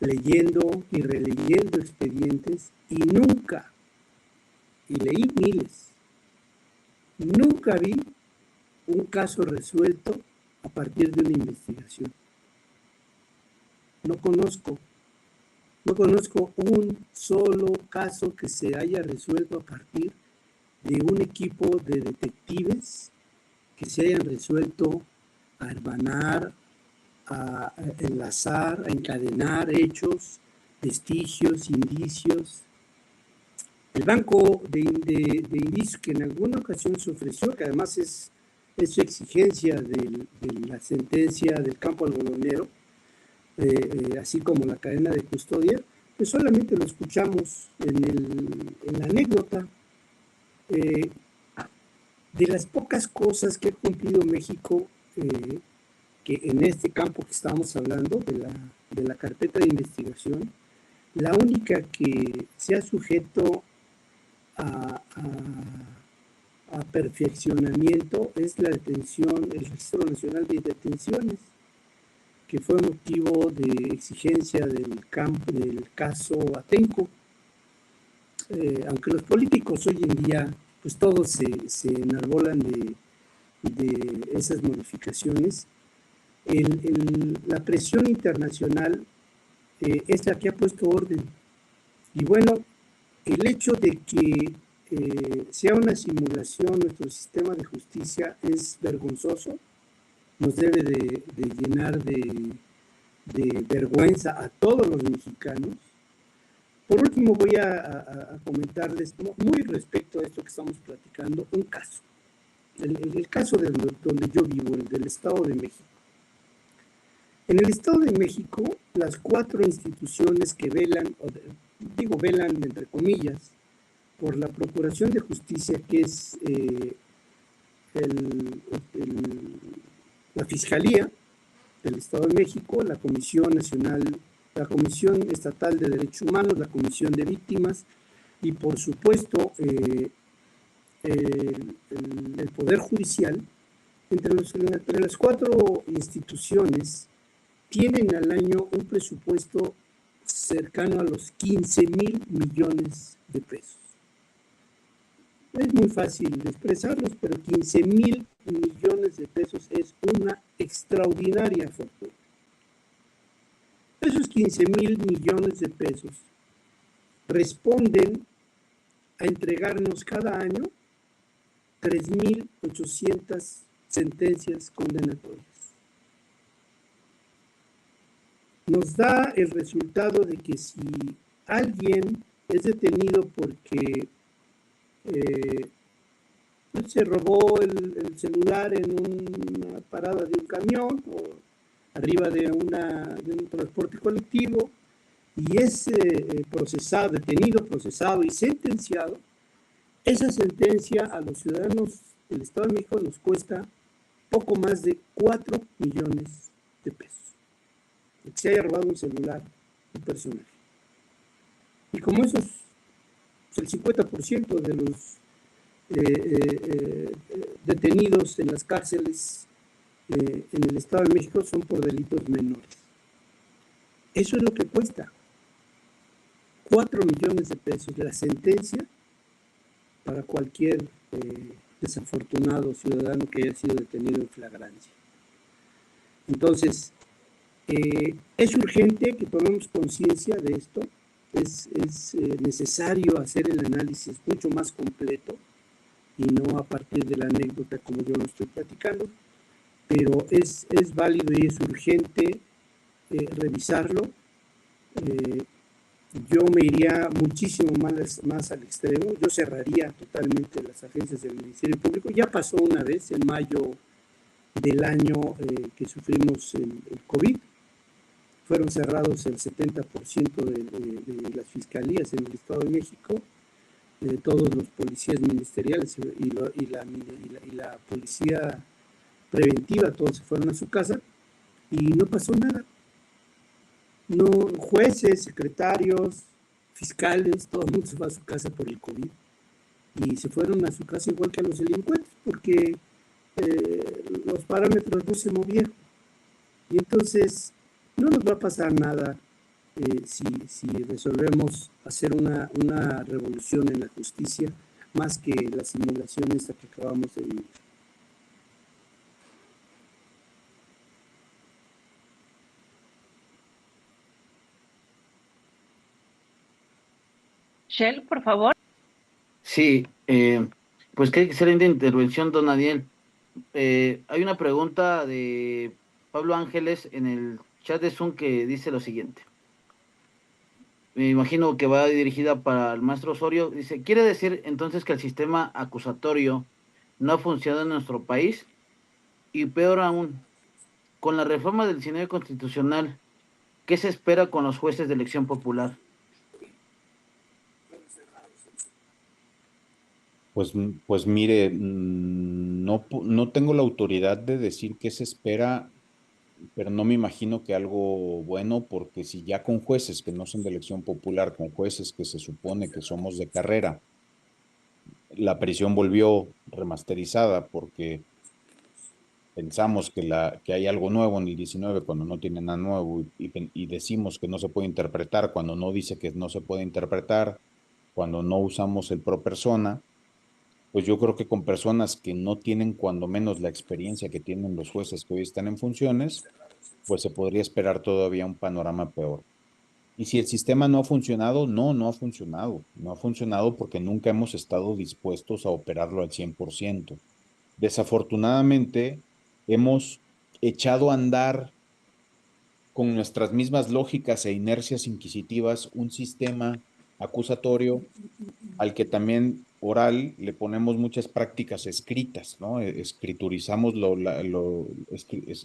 leyendo y releyendo expedientes y nunca, y leí miles, nunca vi un caso resuelto a partir de una investigación. No conozco un solo caso que se haya resuelto a partir de un equipo de detectives que se hayan resuelto a hermanar, a enlazar, a encadenar hechos, vestigios, indicios. El banco de indicios que en alguna ocasión se ofreció, que además es su exigencia de la sentencia del campo algodonero, así como la cadena de custodia, pues solamente lo escuchamos en la anécdota. De las pocas cosas que ha cumplido México, que en este campo que estamos hablando, de la carpeta de investigación, la única que se ha sujeto a perfeccionamiento es la detención, el Registro Nacional de Detenciones, que fue motivo de exigencia del caso Atenco. Aunque los políticos hoy en día, pues todos se enarbolan de esas modificaciones, la presión internacional es la que ha puesto orden. Y bueno, el hecho de que sea una simulación nuestro sistema de justicia es vergonzoso, nos debe de llenar de vergüenza a todos los mexicanos. Por último, voy a comentarles, muy respecto a esto que estamos platicando, un caso. El caso donde yo vivo, el del Estado de México. En el Estado de México, las 4 instituciones que velan entre comillas, por la Procuración de Justicia, que es la Fiscalía del Estado de México, la Comisión Nacional, la Comisión Estatal de Derechos Humanos, la Comisión de Víctimas y, por supuesto, el Poder Judicial. Entre las 4 instituciones tienen al año un presupuesto cercano a los 15,000 millones de pesos. Es muy fácil de expresarlos, pero 15,000 millones de pesos es una extraordinaria fortuna. Esos 15,000 millones de pesos responden a entregarnos cada año 3,800 sentencias condenatorias. nos da el resultado de que si alguien es detenido porque se robó el celular en una parada de un camión o arriba de un transporte colectivo y es procesado, detenido, procesado y sentenciado, esa sentencia a los ciudadanos del Estado de México nos cuesta poco más de 4 millones de pesos. Que se haya robado un celular un personaje. Y como esos, el 50% de los detenidos en las cárceles en el Estado de México son por delitos menores. Eso es lo que cuesta. 4 millones de pesos la sentencia para cualquier desafortunado ciudadano que haya sido detenido en flagrancia. Entonces, es urgente que tomemos conciencia de esto. Es necesario hacer el análisis mucho más completo y no a partir de la anécdota como yo lo estoy platicando, pero es válido y es urgente revisarlo. Yo me iría muchísimo más al extremo. Yo cerraría totalmente las agencias del Ministerio Público. Ya pasó una vez en mayo del año que sufrimos el COVID. Fueron cerrados el 70% de las fiscalías en el Estado de México. Todos los policías ministeriales y la policía preventiva, todos se fueron a su casa y no pasó nada. No, jueces, secretarios, fiscales, todo el mundo se fue a su casa por el COVID y se fueron a su casa igual que a los delincuentes porque los parámetros no se movieron. Y entonces no nos va a pasar nada si resolvemos hacer una revolución en la justicia más que la simulación esta que acabamos de vivir. Shell, por favor. Sí, pues qué excelente intervención, don Daniel. Hay una pregunta de Pablo Ángeles en el chat de Zoom que dice lo siguiente. Me imagino que va dirigida para el maestro Osorio. Dice, ¿quiere decir entonces que el sistema acusatorio no ha funcionado en nuestro país? Y peor aún, con la reforma del 19 constitucional, ¿qué se espera con los jueces de elección popular? Pues mire, no tengo la autoridad de decir qué se espera, pero no me imagino que algo bueno, porque si ya con jueces que no son de elección popular, con jueces que se supone que somos de carrera, la prisión volvió remasterizada porque pensamos que hay algo nuevo en el 19 cuando no tiene nada nuevo y decimos que no se puede interpretar cuando no dice que no se puede interpretar, cuando no usamos el pro persona, pues yo creo que con personas que no tienen cuando menos la experiencia que tienen los jueces que hoy están en funciones, pues se podría esperar todavía un panorama peor. Y si el sistema no ha funcionado, no ha funcionado. No ha funcionado porque nunca hemos estado dispuestos a operarlo al 100%. Desafortunadamente, hemos echado a andar con nuestras mismas lógicas e inercias inquisitivas un sistema acusatorio al que también oral le ponemos muchas prácticas escritas, ¿no? Escriturizamos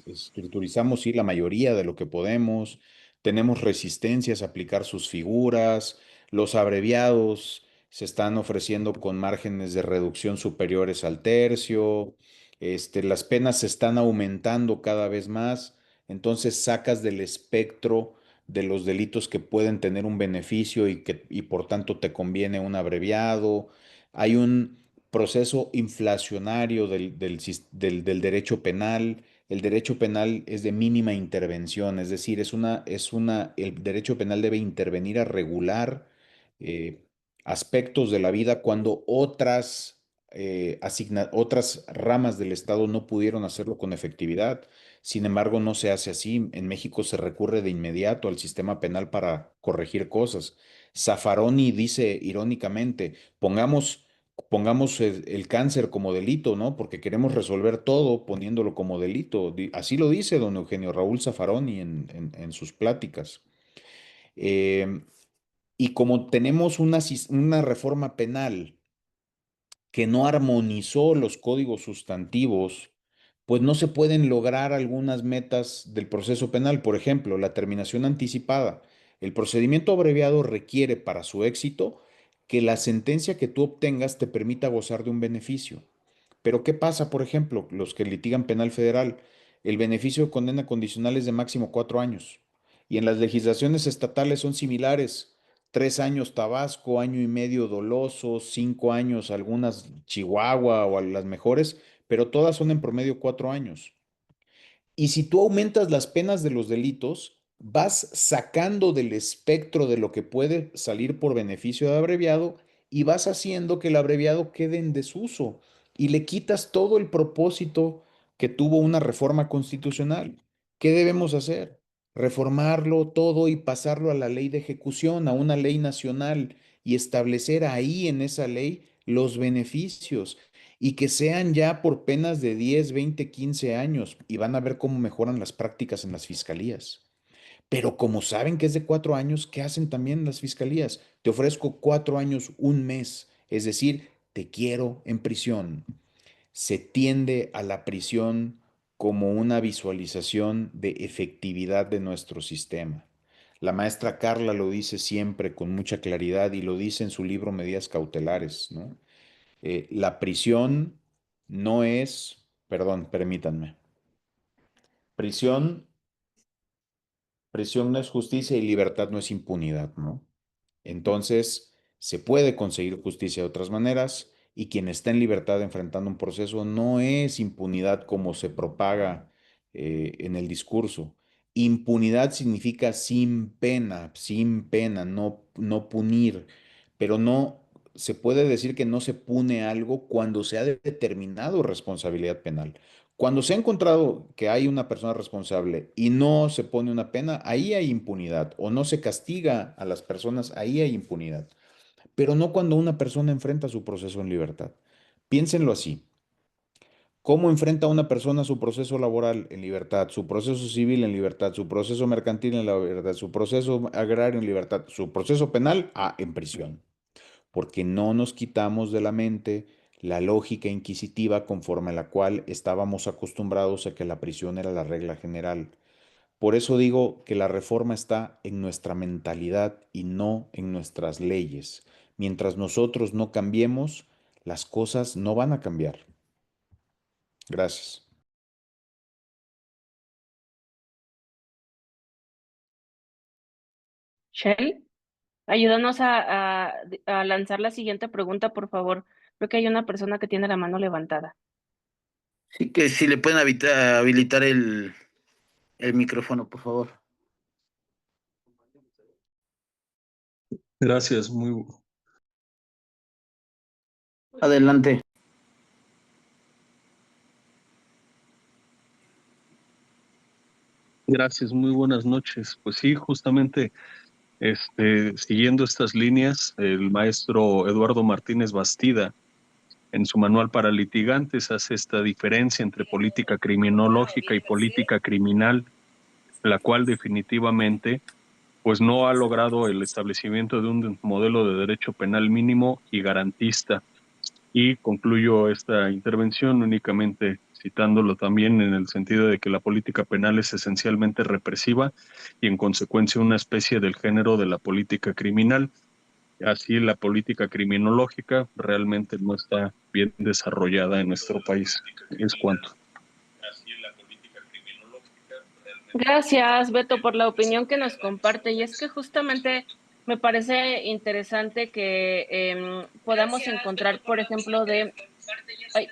escriturizamos sí la mayoría de lo que podemos, tenemos resistencias a aplicar sus figuras, los abreviados se están ofreciendo con márgenes de reducción superiores al tercio, las penas se están aumentando cada vez más, entonces sacas del espectro de los delitos que pueden tener un beneficio y por tanto te conviene un abreviado. Hay un proceso inflacionario del derecho penal. El derecho penal es de mínima intervención, es decir, el derecho penal debe intervenir a regular eh, aspectos de la vida cuando otras ramas del Estado no pudieron hacerlo con efectividad. Sin embargo, no se hace así. En México se recurre de inmediato al sistema penal para corregir cosas. Zaffaroni dice irónicamente, pongamos pongamos el cáncer como delito, ¿no? Porque queremos resolver todo poniéndolo como delito. Así lo dice don Eugenio Raúl Zaffaroni en sus pláticas. Eh, y como tenemos una reforma penal que no armonizó los códigos sustantivos, pues no se pueden lograr algunas metas del proceso penal. Por ejemplo, la terminación anticipada. El procedimiento abreviado requiere para su éxito que la sentencia que tú obtengas te permita gozar de un beneficio. Pero ¿qué pasa, por ejemplo, los que litigan penal federal? El beneficio de condena condicional es de máximo 4 años. Y en las legislaciones estatales son similares. 3 años Tabasco, año y medio Doloso, 5 años algunas Chihuahua o las mejores, pero todas son en promedio 4 años. Y si tú aumentas las penas de los delitos, vas sacando del espectro de lo que puede salir por beneficio de abreviado y vas haciendo que el abreviado quede en desuso y le quitas todo el propósito que tuvo una reforma constitucional. ¿Qué debemos hacer? Reformarlo todo y pasarlo a la ley de ejecución, a una ley nacional y establecer ahí en esa ley los beneficios y que sean ya por penas de 10, 20, 15 años y van a ver cómo mejoran las prácticas en las fiscalías. Pero como saben que es de 4 años, ¿qué hacen también las fiscalías? Te ofrezco 4 años, un mes, es decir, te quiero en prisión. Se tiende a la prisión como una visualización de efectividad de nuestro sistema. La maestra Carla lo dice siempre con mucha claridad y lo dice en su libro Medidas Cautelares, ¿no? La prisión no es, perdón, permítanme, prisión, prisión no es justicia y libertad no es impunidad, ¿no? Entonces, se puede conseguir justicia de otras maneras y quien está en libertad enfrentando un proceso no es impunidad como se propaga en el discurso. Impunidad significa sin pena, no, no punir, pero no se puede decir que no se pune algo cuando se ha determinado responsabilidad penal. Cuando se ha encontrado que hay una persona responsable y no se pone una pena, ahí hay impunidad, o no se castiga a las personas, ahí hay impunidad. Pero no cuando una persona enfrenta su proceso en libertad. Piénsenlo así. ¿Cómo enfrenta una persona su proceso laboral en libertad, su proceso civil en libertad, su proceso mercantil en la libertad, su proceso agrario en libertad, su proceso penal en prisión? Porque no nos quitamos de la mente la lógica inquisitiva conforme a la cual estábamos acostumbrados a que la prisión era la regla general. Por eso digo que la reforma está en nuestra mentalidad y no en nuestras leyes. Mientras nosotros no cambiemos, las cosas no van a cambiar. Gracias. Shell, ayúdanos a lanzar la siguiente pregunta, por favor. Creo que hay una persona que tiene la mano levantada. Sí, que si le pueden habilitar el micrófono, por favor. Gracias, Adelante. gracias, muy buenas noches. Pues sí, justamente, siguiendo estas líneas, el maestro Eduardo Martínez Bastida, en su manual para litigantes, hace esta diferencia entre política criminológica y política criminal, la cual definitivamente, pues no ha logrado el establecimiento de un modelo de derecho penal mínimo y garantista. Y concluyo esta intervención únicamente citándolo también en el sentido de que la política penal es esencialmente represiva y en consecuencia una especie del género de la política criminal. Así la política criminológica realmente no está bien desarrollada en nuestro país. Es cuanto. Gracias, Beto, por la opinión que nos comparte. Y es que justamente me parece interesante que podamos encontrar, por ejemplo, Ay,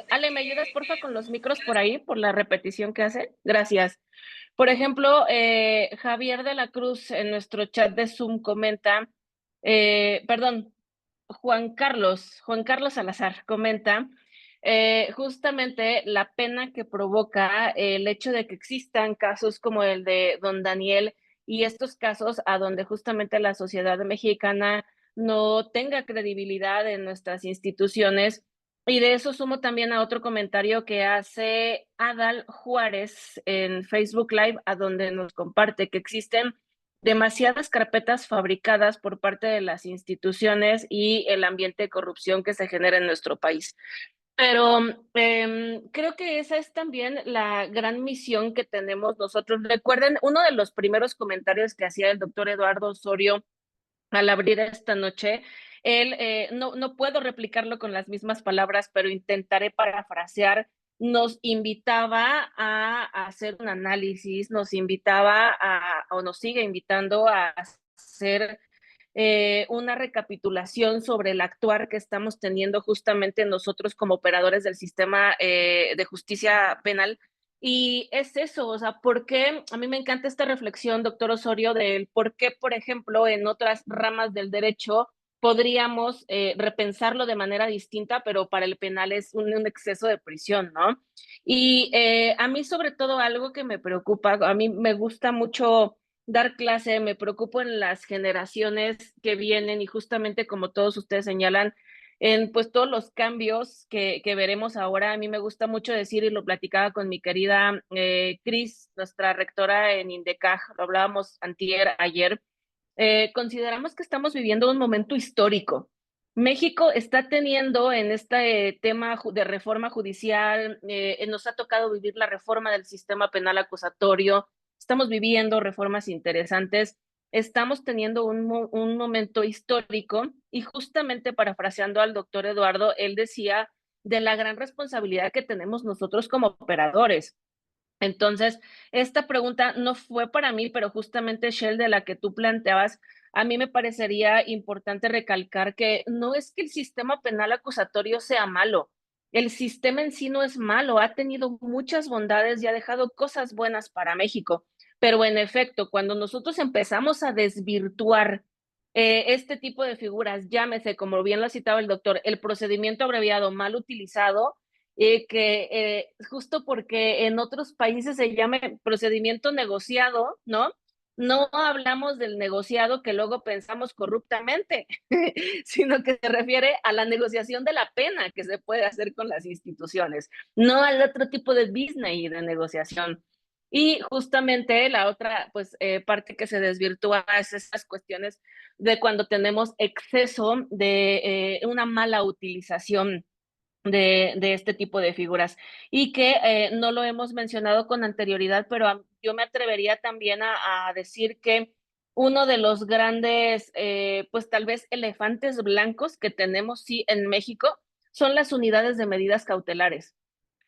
Ale, ¿me ayudas, porfa, con los micros por ahí, por la repetición que hace? Gracias. Por ejemplo, Javier de la Cruz en nuestro chat de Zoom comenta, perdón, Juan Carlos Salazar comenta justamente la pena que provoca el hecho de que existan casos como el de don Daniel y estos casos a donde justamente la sociedad mexicana no tenga credibilidad en nuestras instituciones. Y de eso sumo también a otro comentario que hace Adal Juárez en Facebook Live, a donde nos comparte que existen demasiadas carpetas fabricadas por parte de las instituciones y el ambiente de corrupción que se genera en nuestro país. Pero creo que esa es también la gran misión que tenemos nosotros. Recuerden, uno de los primeros comentarios que hacía el doctor Eduardo Osorio al abrir esta noche, él, no puedo replicarlo con las mismas palabras, pero intentaré parafrasear, nos invitaba a hacer un análisis, nos invitaba o nos sigue invitando a hacer una recapitulación sobre el actuar que estamos teniendo justamente nosotros como operadores del sistema de justicia penal. Y es eso, o sea, ¿por qué? A mí me encanta esta reflexión, doctor Osorio, del por qué, por ejemplo, en otras ramas del derecho podríamos repensarlo de manera distinta, pero para el penal es un exceso de prisión, ¿no? Y a mí sobre todo algo que me preocupa, a mí me gusta mucho dar clase, me preocupo en las generaciones que vienen y justamente como todos ustedes señalan, en pues todos los cambios que veremos ahora. A mí me gusta mucho decir, y lo platicaba con mi querida Cris, nuestra rectora en INDECAJ, lo hablábamos antier, ayer, consideramos que estamos viviendo un momento histórico. México está teniendo en este tema de reforma judicial, nos ha tocado vivir la reforma del sistema penal acusatorio, estamos viviendo reformas interesantes, estamos teniendo un momento histórico y justamente parafraseando al doctor Eduardo, él decía de la gran responsabilidad que tenemos nosotros como operadores. Entonces, esta pregunta no fue para mí, pero justamente, Shell, de la que tú planteabas, a mí me parecería importante recalcar que no es que el sistema penal acusatorio sea malo. El sistema en sí no es malo, ha tenido muchas bondades y ha dejado cosas buenas para México. Pero en efecto, cuando nosotros empezamos a desvirtuar este tipo de figuras, llámese, como bien lo ha citado el doctor, el procedimiento abreviado mal utilizado, justo porque en otros países se llama procedimiento negociado, ¿no? No hablamos del negociado que luego pensamos corruptamente, sino que se refiere a la negociación de la pena que se puede hacer con las instituciones, no al otro tipo de business de negociación. Y justamente la otra pues, parte que se desvirtúa es esas cuestiones de cuando tenemos exceso de una mala utilización de este tipo de figuras y que no lo hemos mencionado con anterioridad, pero yo me atrevería también a decir que uno de los grandes, pues tal vez elefantes blancos que tenemos sí en México son las unidades de medidas cautelares,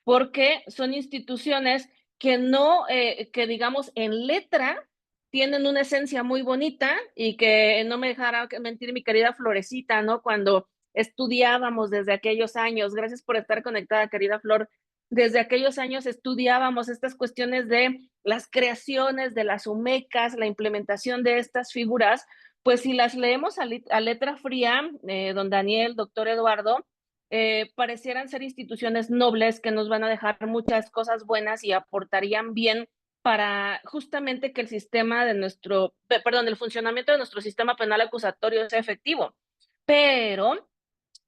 porque son instituciones que no, que digamos en letra tienen una esencia muy bonita y que no me dejará mentir mi querida Florecita, ¿no? Cuando estudiábamos desde aquellos años, gracias por estar conectada, querida Flor, desde aquellos años estudiábamos estas cuestiones de las creaciones de las UMECAS, la implementación de estas figuras, pues si las leemos a letra fría, don Daniel, doctor Eduardo, parecieran ser instituciones nobles que nos van a dejar muchas cosas buenas y aportarían bien para justamente que el sistema de nuestro, perdón, el funcionamiento de nuestro sistema penal acusatorio sea efectivo. Pero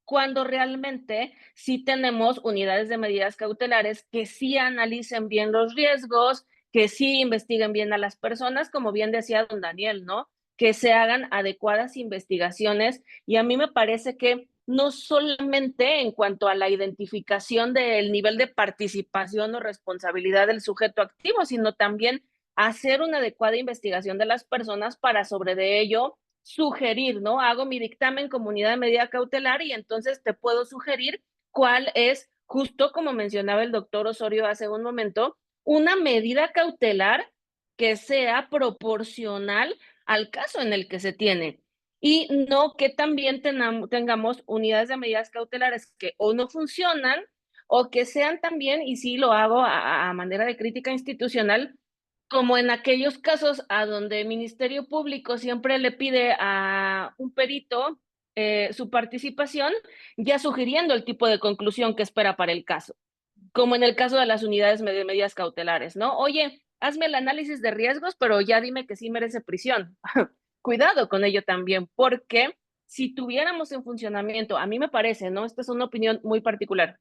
cuando realmente sí tenemos unidades de medidas cautelares que sí analicen bien los riesgos, que sí investiguen bien a las personas, como bien decía don Daniel, ¿no? Que se hagan adecuadas investigaciones y a mí me parece que no solamente en cuanto a la identificación del nivel de participación o responsabilidad del sujeto activo, sino también hacer una adecuada investigación de las personas para sobre de ello sugerir, ¿no? Hago mi dictamen como unidad de medida cautelar y entonces te puedo sugerir cuál es, justo como mencionaba el doctor Osorio hace un momento, una medida cautelar que sea proporcional al caso en el que se tiene. Y no que también tengamos unidades de medidas cautelares que o no funcionan o que sean también, y sí lo hago a manera de crítica institucional, como en aquellos casos a donde el Ministerio Público siempre le pide a un perito su participación, ya sugiriendo el tipo de conclusión que espera para el caso, como en el caso de las unidades de medidas cautelares, ¿no? Oye, hazme el análisis de riesgos, pero ya dime que sí merece prisión. Cuidado con ello también, porque si tuviéramos en funcionamiento, a mí me parece, ¿no? Esta es una opinión muy particular.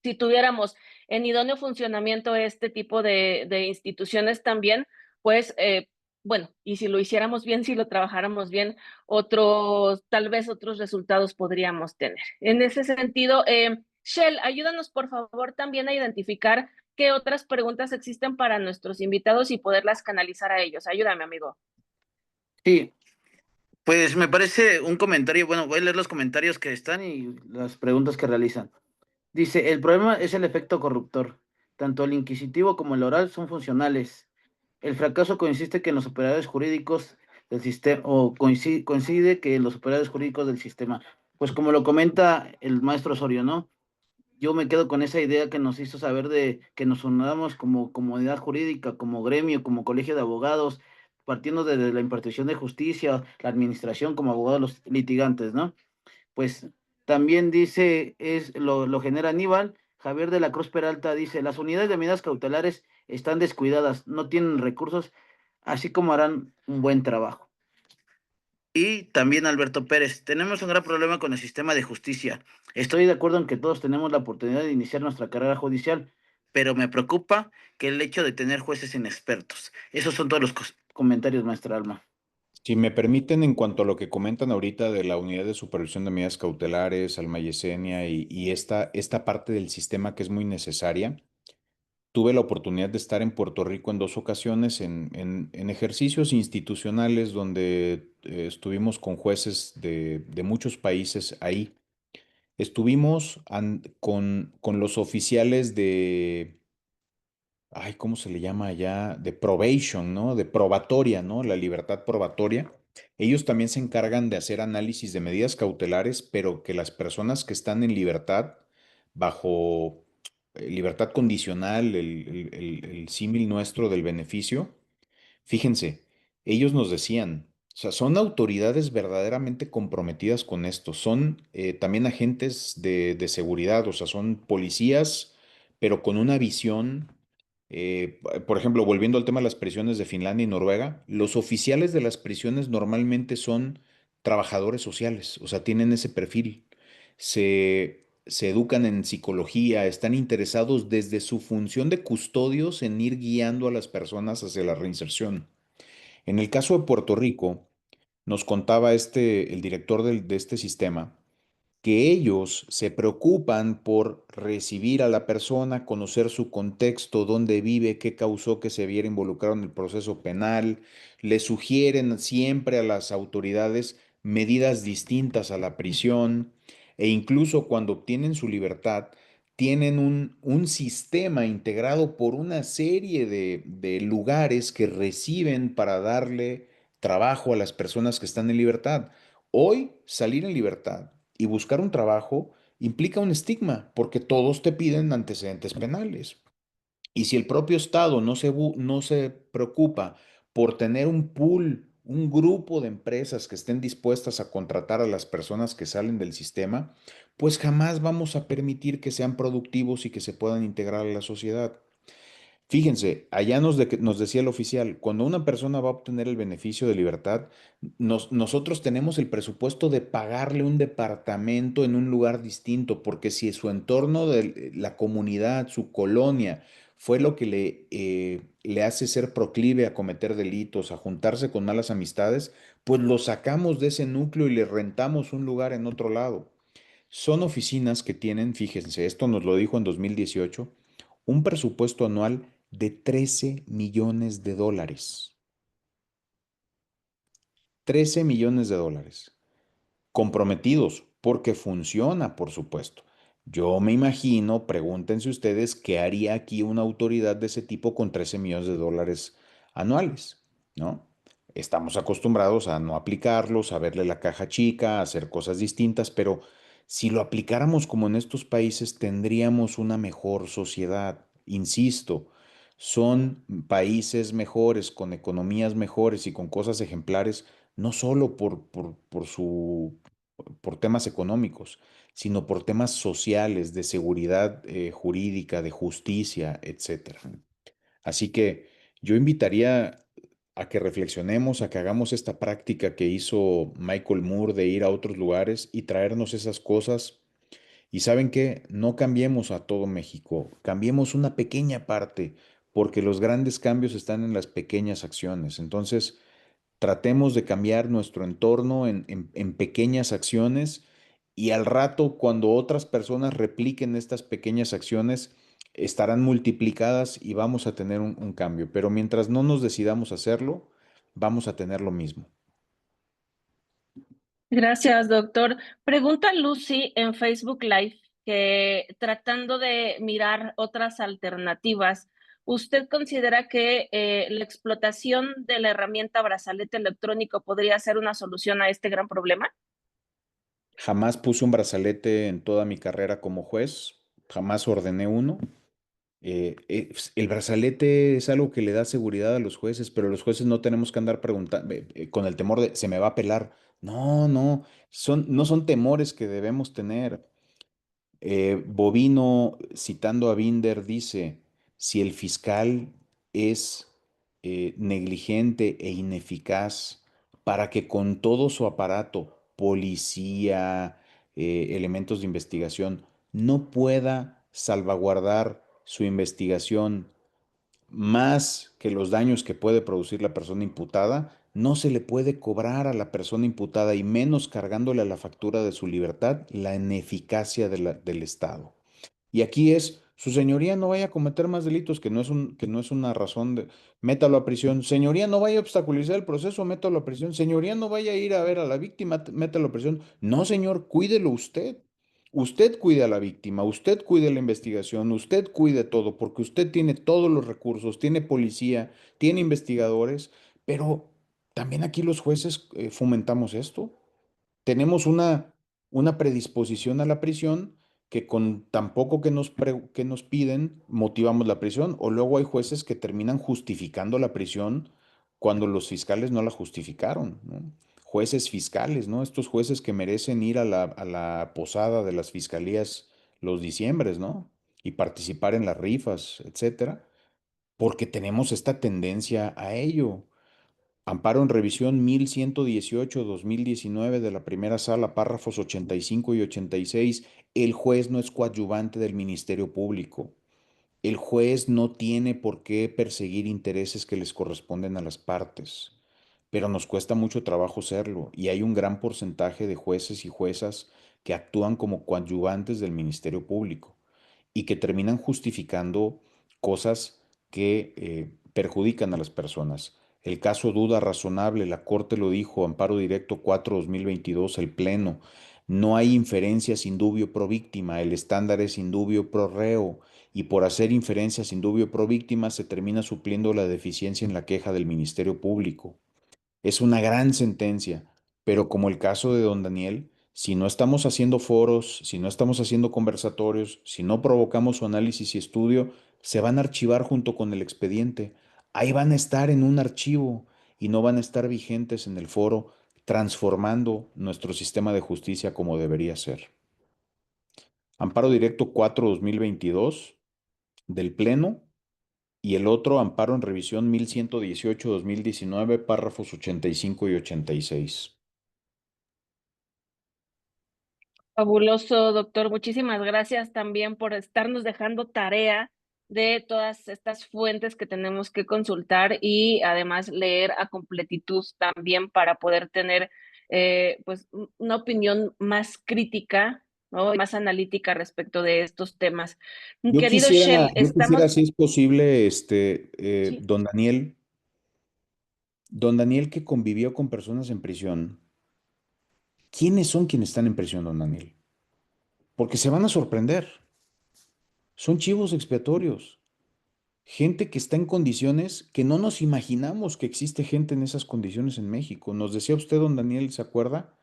Si tuviéramos en idóneo funcionamiento este tipo de instituciones también, pues, bueno, y si lo hiciéramos bien, si lo trabajáramos bien, tal vez otros resultados podríamos tener. En ese sentido, Shell, ayúdanos por favor también a identificar qué otras preguntas existen para nuestros invitados y poderlas canalizar a ellos. Ayúdame, amigo. Sí, pues me parece un comentario, bueno, voy a leer los comentarios que están y las preguntas que realizan. Dice, el problema es el efecto corruptor. Tanto el inquisitivo como el oral son funcionales. El fracaso consiste que en los operadores jurídicos del sistema, o coincide que en los operadores jurídicos del sistema. Pues como lo comenta el maestro Osorio, ¿no? Yo me quedo con esa idea que nos hizo saber de que nos unamos como comunidad jurídica, como gremio, como colegio de abogados, partiendo desde la impartición de justicia, la administración como abogados los litigantes, ¿no? Pues también dice, lo genera Aníbal. Javier de la Cruz Peralta dice, las unidades de medidas cautelares están descuidadas, no tienen recursos, así como harán un buen trabajo. Y también Alberto Pérez, tenemos un gran problema con el sistema de justicia. Estoy de acuerdo en que todos tenemos la oportunidad de iniciar nuestra carrera judicial, pero me preocupa que el hecho de tener jueces inexpertos. Esos son todos los comentarios, maestra Alma. Si me permiten, en cuanto a lo que comentan ahorita de la unidad de supervisión de medidas cautelares, Alma Yesenia, y esta parte del sistema que es muy necesaria, tuve la oportunidad de estar en Puerto Rico en 2 ocasiones en ejercicios institucionales donde estuvimos con jueces de muchos países ahí. Estuvimos con los oficiales de, ay, ¿cómo se le llama allá? De probation, ¿no? De probatoria, ¿no? La libertad probatoria. Ellos también se encargan de hacer análisis de medidas cautelares, pero que las personas que están en libertad, bajo libertad condicional, el símil nuestro del beneficio, fíjense, ellos nos decían, o sea, son autoridades verdaderamente comprometidas con esto, son también agentes de seguridad, o sea, son policías, pero con una visión, por ejemplo, volviendo al tema de las prisiones de Finlandia y Noruega, los oficiales de las prisiones normalmente son trabajadores sociales, o sea, tienen ese perfil, se educan en psicología, están interesados desde su función de custodios en ir guiando a las personas hacia la reinserción. En el caso de Puerto Rico, nos contaba el director de este sistema, que ellos se preocupan por recibir a la persona, conocer su contexto, dónde vive, qué causó que se viera involucrado en el proceso penal, le sugieren siempre a las autoridades medidas distintas a la prisión e incluso cuando obtienen su libertad, tienen un sistema integrado por una serie de lugares que reciben para darle trabajo a las personas que están en libertad. Hoy salir en libertad y buscar un trabajo implica un estigma, porque todos te piden antecedentes penales. Y si el propio Estado no se preocupa por tener un pool, un grupo de empresas que estén dispuestas a contratar a las personas que salen del sistema, pues jamás vamos a permitir que sean productivos y que se puedan integrar a la sociedad. Fíjense, allá nos decía el oficial, cuando una persona va a obtener el beneficio de libertad, nosotros tenemos el presupuesto de pagarle un departamento en un lugar distinto, porque si su entorno de la comunidad, su colonia, fue lo que le hace ser proclive a cometer delitos, a juntarse con malas amistades, pues lo sacamos de ese núcleo y le rentamos un lugar en otro lado. Son oficinas que tienen, fíjense, esto nos lo dijo en 2018, un presupuesto anual de 13 millones de dólares. 13 millones de dólares. Comprometidos, porque funciona, por supuesto. Yo me imagino, pregúntense ustedes, ¿qué haría aquí una autoridad de ese tipo con 13 millones de dólares anuales? ¿No? Estamos acostumbrados a no aplicarlos, a verle la caja chica, a hacer cosas distintas, pero si lo aplicáramos como en estos países, tendríamos una mejor sociedad. Insisto, son países mejores, con economías mejores y con cosas ejemplares, no solo por temas económicos, sino por temas sociales, de seguridad jurídica, de justicia, etcétera. Así que yo invitaría a que reflexionemos, a que hagamos esta práctica que hizo Michael Moore de ir a otros lugares y traernos esas cosas. Y saben qué, no cambiemos a todo México, cambiemos una pequeña parte, porque los grandes cambios están en las pequeñas acciones. Entonces, tratemos de cambiar nuestro entorno en pequeñas acciones y al rato, cuando otras personas repliquen estas pequeñas acciones, estarán multiplicadas y vamos a tener un cambio. Pero mientras no nos decidamos hacerlo, vamos a tener lo mismo. Gracias, doctor. Pregunta Lucy en Facebook Live que tratando de mirar otras alternativas, ¿usted considera que la explotación de la herramienta brazalete electrónico podría ser una solución a este gran problema? Jamás puse un brazalete en toda mi carrera como juez, jamás ordené uno. El brazalete es algo que le da seguridad a los jueces, pero los jueces no tenemos que andar preguntando con el temor de se me va a pelar. No, no, no son temores que debemos tener. Bovino, citando a Binder, dice, si el fiscal es negligente e ineficaz para que con todo su aparato, policía, elementos de investigación, no pueda salvaguardar su investigación más que los daños que puede producir la persona imputada, no se le puede cobrar a la persona imputada y menos cargándole a la factura de su libertad la ineficacia del Estado. Y aquí es, su señoría no vaya a cometer más delitos, que no es una razón de, métalo a prisión. Señoría no vaya a obstaculizar el proceso, métalo a prisión. Señoría no vaya a ir a ver a la víctima, métalo a prisión. No, señor, cuídelo usted. Usted cuide a la víctima, usted cuide la investigación, usted cuide todo, porque usted tiene todos los recursos, tiene policía, tiene investigadores, pero también aquí los jueces fomentamos esto. Tenemos una predisposición a la prisión que con tan poco que nos piden, motivamos la prisión, o luego hay jueces que terminan justificando la prisión cuando los fiscales no la justificaron, ¿no? Jueces fiscales, ¿no? Estos jueces que merecen ir a la posada de las fiscalías los diciembres, ¿no? Y participar en las rifas, etcétera, porque tenemos esta tendencia a ello. Amparo en revisión 1118-2019 de la primera sala, párrafos 85 y 86. El juez no es coadyuvante del Ministerio Público. El juez no tiene por qué perseguir intereses que les corresponden a las partes, pero nos cuesta mucho trabajo serlo y hay un gran porcentaje de jueces y juezas que actúan como coadyuvantes del Ministerio Público y que terminan justificando cosas que perjudican a las personas. El caso duda razonable, la Corte lo dijo, Amparo Directo 4-2022, el Pleno. No hay inferencia sin dubio pro víctima, el estándar es sin dubio pro reo, y por hacer inferencia sin dubio pro víctima se termina supliendo la deficiencia en la queja del Ministerio Público. Es una gran sentencia, pero como el caso de don Daniel, si no estamos haciendo foros, si no estamos haciendo conversatorios, si no provocamos su análisis y estudio, se van a archivar junto con el expediente. Ahí van a estar en un archivo y no van a estar vigentes en el foro, transformando nuestro sistema de justicia como debería ser. Amparo Directo 4-2022 del Pleno y el otro amparo en revisión 1118-2019, párrafos 85 y 86. Fabuloso, doctor. Muchísimas gracias también por estarnos dejando tarea de todas estas fuentes que tenemos que consultar y además leer a completitud también para poder tener pues una opinión más crítica, ¿no? Más analítica respecto de estos temas. Querido Shell, Yo quisiera, estamos... si es posible, Sí. don Daniel que convivió con personas en prisión, ¿quiénes son quienes están en prisión, don Daniel? Porque se van a sorprender. Son chivos expiatorios. Gente que está en condiciones que no nos imaginamos que existe gente en esas condiciones en México. Nos decía usted, don Daniel, ¿se acuerda?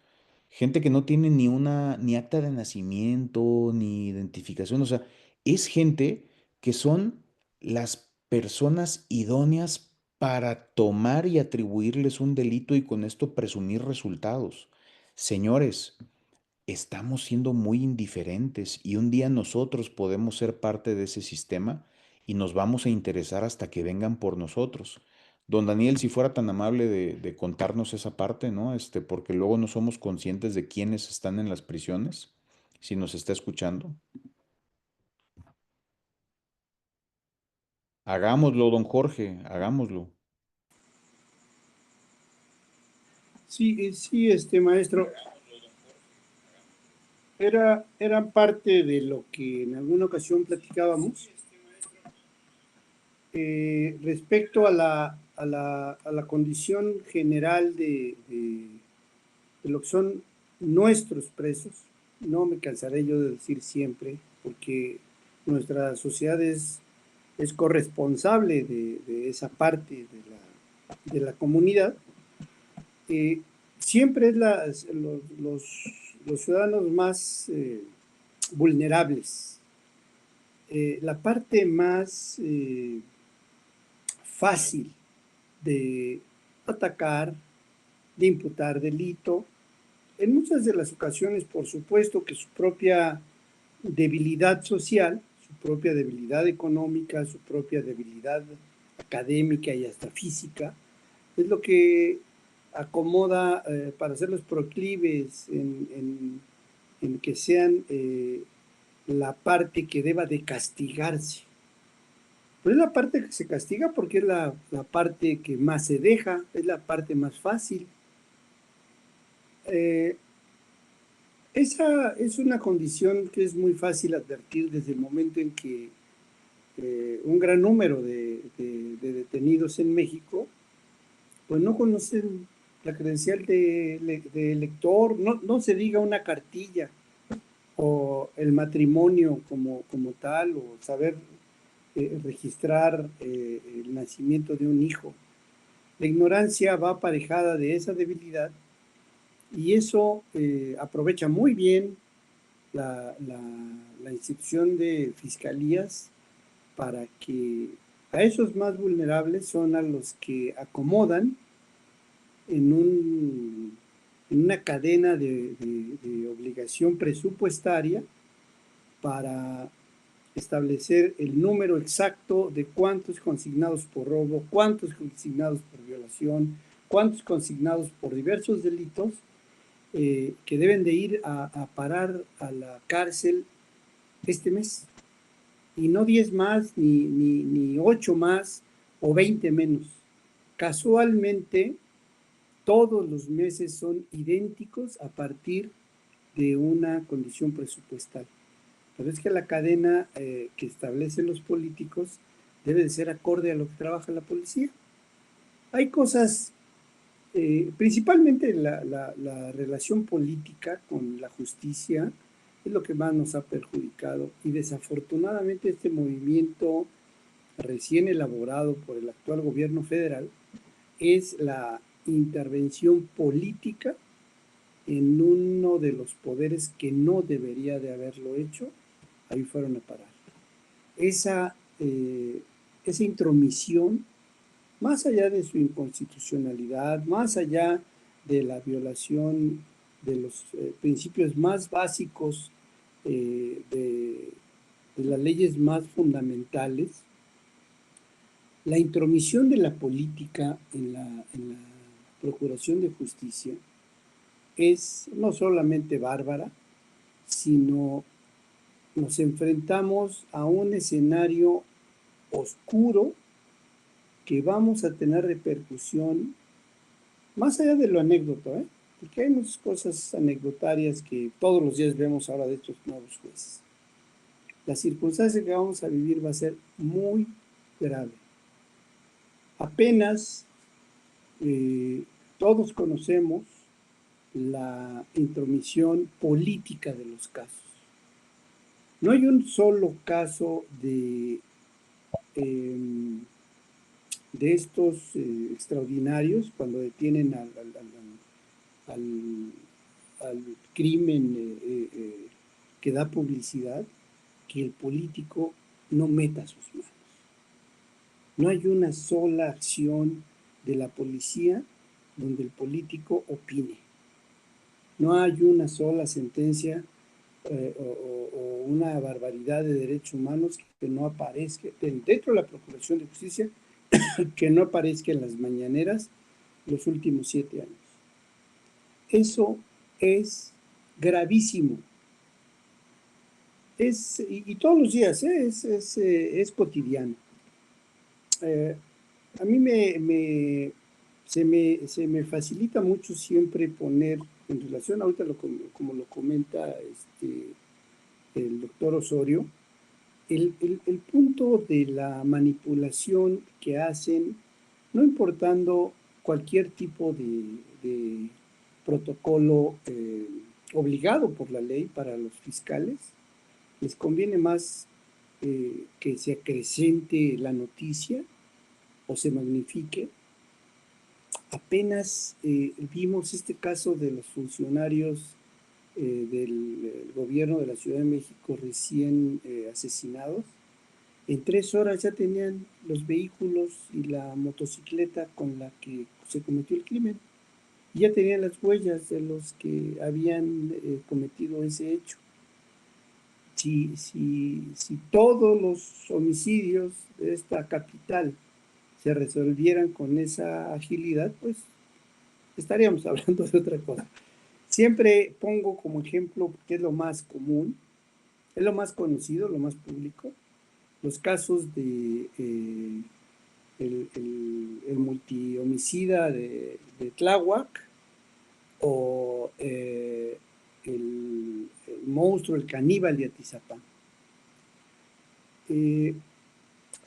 Gente que no tiene ni acta de nacimiento, ni identificación. O sea, es gente que son las personas idóneas para tomar y atribuirles un delito y con esto presumir resultados. Señores, estamos siendo muy indiferentes y un día nosotros podemos ser parte de ese sistema y nos vamos a interesar hasta que vengan por nosotros. Don Daniel, si fuera tan amable de contarnos esa parte, ¿no? Porque luego no somos conscientes de quiénes están en las prisiones, si nos está escuchando. Hagámoslo, don Jorge, hagámoslo. Sí, sí, maestro, eran parte de lo que en alguna ocasión platicábamos respecto a la condición general de lo que son nuestros presos. No me cansaré yo de decir siempre, porque nuestra sociedad es corresponsable de esa parte de la comunidad. Siempre es los ciudadanos más vulnerables. La parte más fácil de atacar, de imputar delito. En muchas de las ocasiones, por supuesto, que su propia debilidad social, su propia debilidad económica, su propia debilidad académica y hasta física, es lo que acomoda para hacerlos proclives en que sean la parte que deba de castigarse. Pero es la parte que se castiga porque es la parte que más se deja, es la parte más fácil. Esa es una condición que es muy fácil advertir desde el momento en que un gran número de detenidos en México pues no conocen la credencial de elector, no se diga una cartilla o el matrimonio como tal, o saber registrar el nacimiento de un hijo. La ignorancia va aparejada de esa debilidad y eso aprovecha muy bien la institución de fiscalías para que a esos más vulnerables son a los que acomodan en una cadena de obligación presupuestaria para establecer el número exacto de cuántos consignados por robo, cuántos consignados por violación, cuántos consignados por diversos delitos que deben de ir a parar a la cárcel este mes. Y no 10 más, ni 8 más o 20 menos. Casualmente, todos los meses son idénticos a partir de una condición presupuestal. Pero es que la cadena que establecen los políticos debe de ser acorde a lo que trabaja la policía. Hay cosas, principalmente la relación política con la justicia es lo que más nos ha perjudicado y desafortunadamente este movimiento recién elaborado por el actual gobierno federal es la intervención política en uno de los poderes que no debería de haberlo hecho, ahí fueron a parar. Esa intromisión, más allá de su inconstitucionalidad, más allá de la violación de los principios más básicos de las leyes más fundamentales, la intromisión de la política en la procuración de justicia es no solamente bárbara, sino nos enfrentamos a un escenario oscuro que vamos a tener repercusión más allá de lo anécdota, porque hay muchas cosas anecdotarias que todos los días vemos ahora de estos nuevos jueces. La circunstancia que vamos a vivir va a ser muy grave. Apenas todos conocemos la intromisión política de los casos. No hay un solo caso de estos extraordinarios cuando detienen al crimen que da publicidad, que el político no meta sus manos. No hay una sola acción de la policía donde el político opine. No hay una sola sentencia o una barbaridad de derechos humanos que no aparezca dentro de la Procuración de Justicia que no aparezca en las mañaneras los últimos 7 años. Eso es gravísimo. Y todos los días, es cotidiano. A mí se me facilita mucho siempre poner en relación, ahorita como lo comenta el doctor Osorio, el punto de la manipulación que hacen, no importando cualquier tipo de protocolo obligado por la ley para los fiscales, les conviene más que se acrecente la noticia o se magnifique. Apenas vimos este caso de los funcionarios del gobierno de la Ciudad de México recién asesinados. En 3 horas ya tenían los vehículos y la motocicleta con la que se cometió el crimen. Ya tenían las huellas de los que habían cometido ese hecho. Si todos los homicidios de esta capital se resolvieran con esa agilidad, pues estaríamos hablando de otra cosa. Siempre pongo como ejemplo, porque es lo más común, es lo más conocido, lo más público, los casos de el multihomicida de Tláhuac o el monstruo, el caníbal de Atizapán.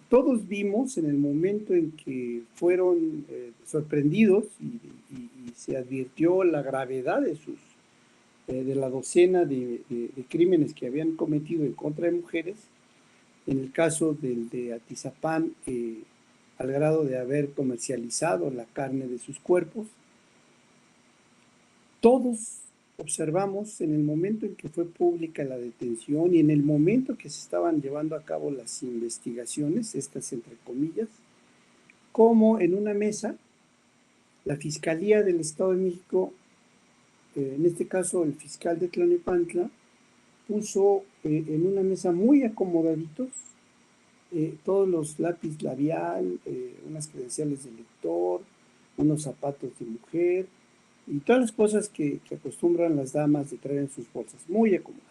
Todos vimos en el momento en que fueron sorprendidos y se advirtió la gravedad de la docena de crímenes que habían cometido en contra de mujeres, en el caso del de Atizapán, al grado de haber comercializado la carne de sus cuerpos. Todos observamos en el momento en que fue pública la detención y en el momento que se estaban llevando a cabo las investigaciones, estas entre comillas, como en una mesa, la Fiscalía del Estado de México, en este caso el fiscal de Tlalnepantla, puso en una mesa muy acomodaditos todos los lápiz labial, unas credenciales de lector, unos zapatos de mujer y todas las cosas que acostumbran las damas de traer en sus bolsas, muy acomodadas.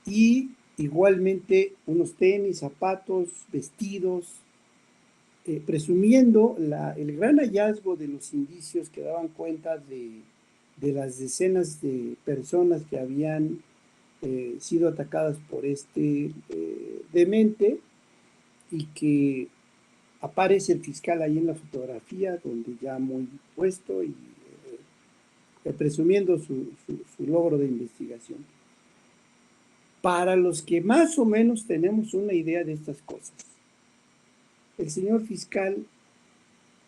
Y igualmente unos tenis, zapatos, vestidos, presumiendo el gran hallazgo de los indicios que daban cuenta de las decenas de personas que habían sido atacadas por este demente, y que aparece el fiscal ahí en la fotografía, donde ya muy puesto y presumiendo su logro de investigación. Para los que más o menos tenemos una idea de estas cosas, el señor fiscal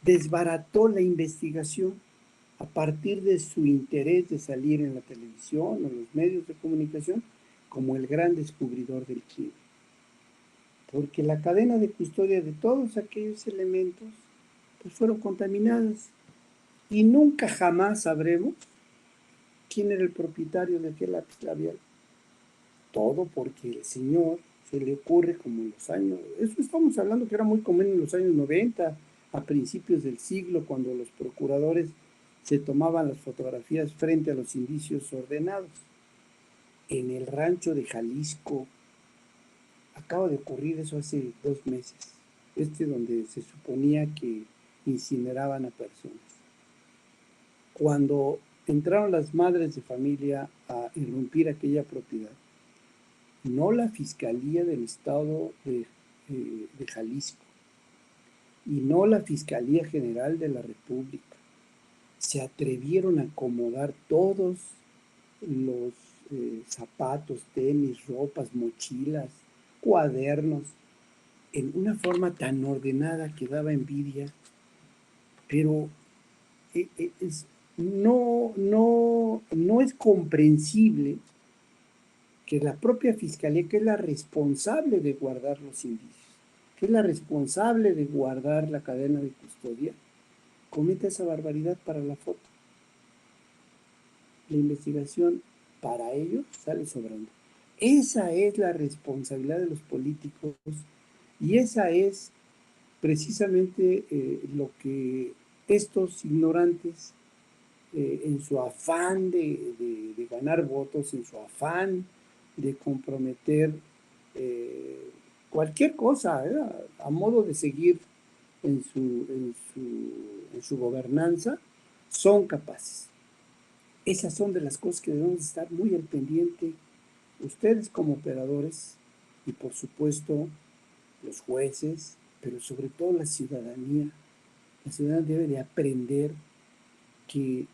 desbarató la investigación a partir de su interés de salir en la televisión o en los medios de comunicación como el gran descubridor del crimen. Porque la cadena de custodia de todos aquellos elementos pues fueron contaminadas y nunca jamás sabremos quién era el propietario de aquel lápiz labial. Todo porque el señor se le ocurre como en los años, eso estamos hablando que era muy común en los años 90, a principios del siglo, cuando los procuradores se tomaban las fotografías frente a los indicios ordenados. En el rancho de Jalisco, acaba de ocurrir eso hace 2 meses, donde se suponía que incineraban a personas. Cuando entraron las madres de familia a irrumpir aquella propiedad, no la Fiscalía del Estado de Jalisco y no la Fiscalía General de la República se atrevieron a acomodar todos los zapatos, tenis, ropas, mochilas, cuadernos, en una forma tan ordenada que daba envidia, pero no es comprensible que la propia Fiscalía, que es la responsable de guardar los indicios, que es la responsable de guardar la cadena de custodia, cometa esa barbaridad para la foto. La investigación para ellos sale sobrando. Esa es la responsabilidad de los políticos y esa es precisamente lo que estos ignorantes, en su afán de ganar votos, en su afán de comprometer cualquier cosa, a modo de seguir en su gobernanza, son capaces. Esas son de las cosas que debemos estar muy al pendiente, ustedes como operadores y por supuesto los jueces, pero sobre todo la ciudadanía. La ciudadanía debe de aprender que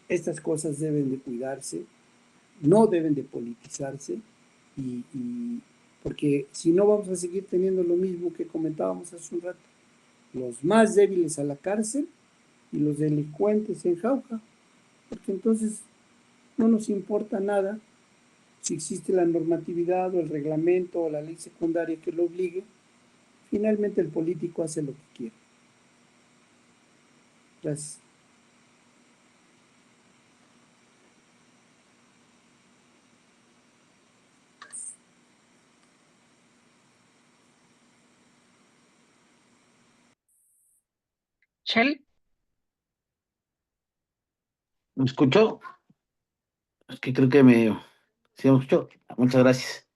estas cosas deben de cuidarse, no deben de politizarse, porque si no vamos a seguir teniendo lo mismo que comentábamos hace un rato, los más débiles a la cárcel y los delincuentes en jauja, porque entonces no nos importa nada si existe la normatividad o el reglamento o la ley secundaria que lo obligue. Finalmente el político hace lo que quiere. Gracias. Shell. ¿Me escuchó? Es que creo que sí me escuchó. Muchas gracias.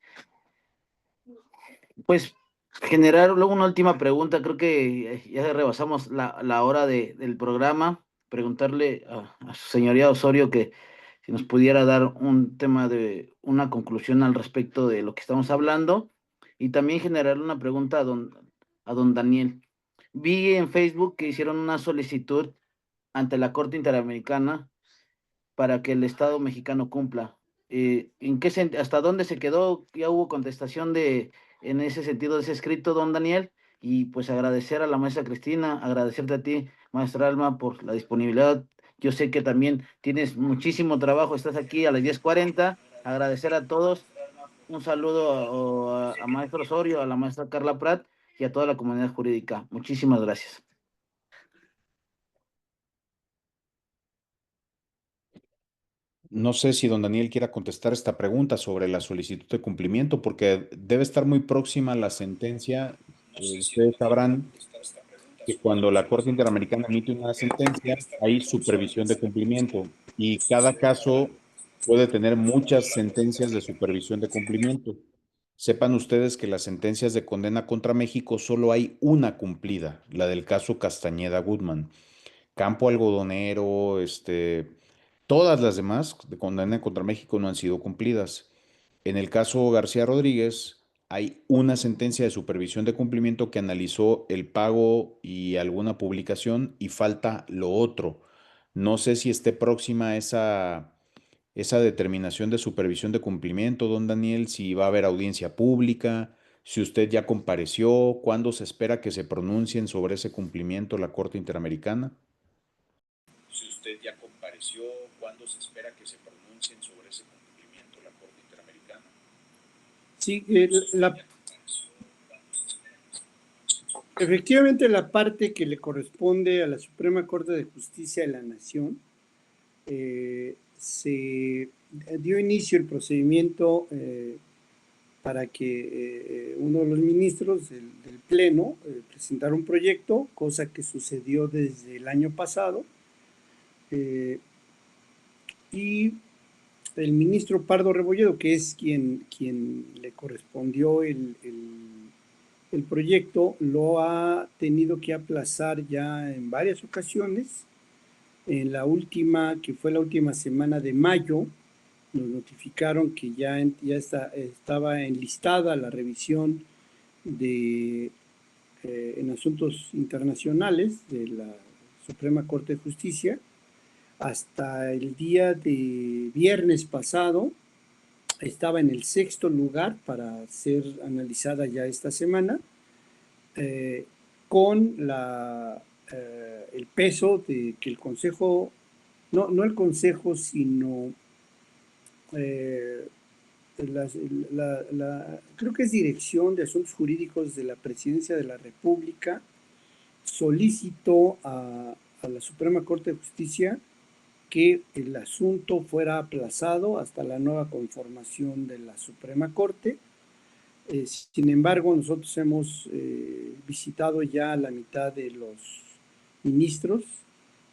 Pues generar luego una última pregunta, creo que ya rebasamos la hora del programa. Preguntarle a su señoría Osorio que si nos pudiera dar un tema de una conclusión al respecto de lo que estamos hablando y también generar una pregunta a don Daniel. Vi en Facebook que hicieron una solicitud ante la Corte Interamericana para que el Estado mexicano cumpla. ¿Hasta dónde se quedó? ¿Ya hubo contestación en ese sentido de ese escrito, don Daniel? Y pues agradecer a la maestra Cristina, agradecerte a ti, maestra Alma, por la disponibilidad. Yo sé que también tienes muchísimo trabajo, estás aquí a las 10:40. Agradecer a todos. Un saludo a maestro Osorio, a la maestra Carla Prat y a toda la comunidad jurídica. Muchísimas gracias. No sé si don Daniel quiera contestar esta pregunta sobre la solicitud de cumplimiento, porque debe estar muy próxima la sentencia. Ustedes sabrán que cuando la Corte Interamericana emite una sentencia, hay supervisión de cumplimiento y cada caso puede tener muchas sentencias de supervisión de cumplimiento. Sepan ustedes que las sentencias de condena contra México solo hay una cumplida, la del caso Castañeda Goodman. Campo Algodonero, todas las demás de condena contra México no han sido cumplidas. En el caso García Rodríguez, hay una sentencia de supervisión de cumplimiento que analizó el pago y alguna publicación y falta lo otro. No sé si esté próxima esa determinación de supervisión de cumplimiento, don Daniel, si va a haber audiencia pública, si usted ya compareció, cuándo se espera que se pronuncien sobre ese cumplimiento la Corte Interamericana. Si usted ya compareció, ¿cuándo se espera que se pronuncien sobre ese cumplimiento la Corte Interamericana? Sí, efectivamente la parte que le corresponde a la Suprema Corte de Justicia de la Nación, se dio inicio el procedimiento para que uno de los ministros del Pleno presentara un proyecto, cosa que sucedió desde el año pasado, y el ministro Pardo Rebolledo, que es quien le correspondió el proyecto, lo ha tenido que aplazar ya en varias ocasiones. En la última, que fue la última semana de mayo, nos notificaron que ya estaba enlistada la revisión en asuntos internacionales de la Suprema Corte de Justicia. Hasta el día de viernes pasado estaba en el 6º lugar para ser analizada ya esta semana, con el peso de que el Consejo, no el Consejo, sino creo que es Dirección de Asuntos Jurídicos de la Presidencia de la República, solicitó a la Suprema Corte de Justicia que el asunto fuera aplazado hasta la nueva conformación de la Suprema Corte. Sin embargo, nosotros hemos visitado ya la mitad de los ministros,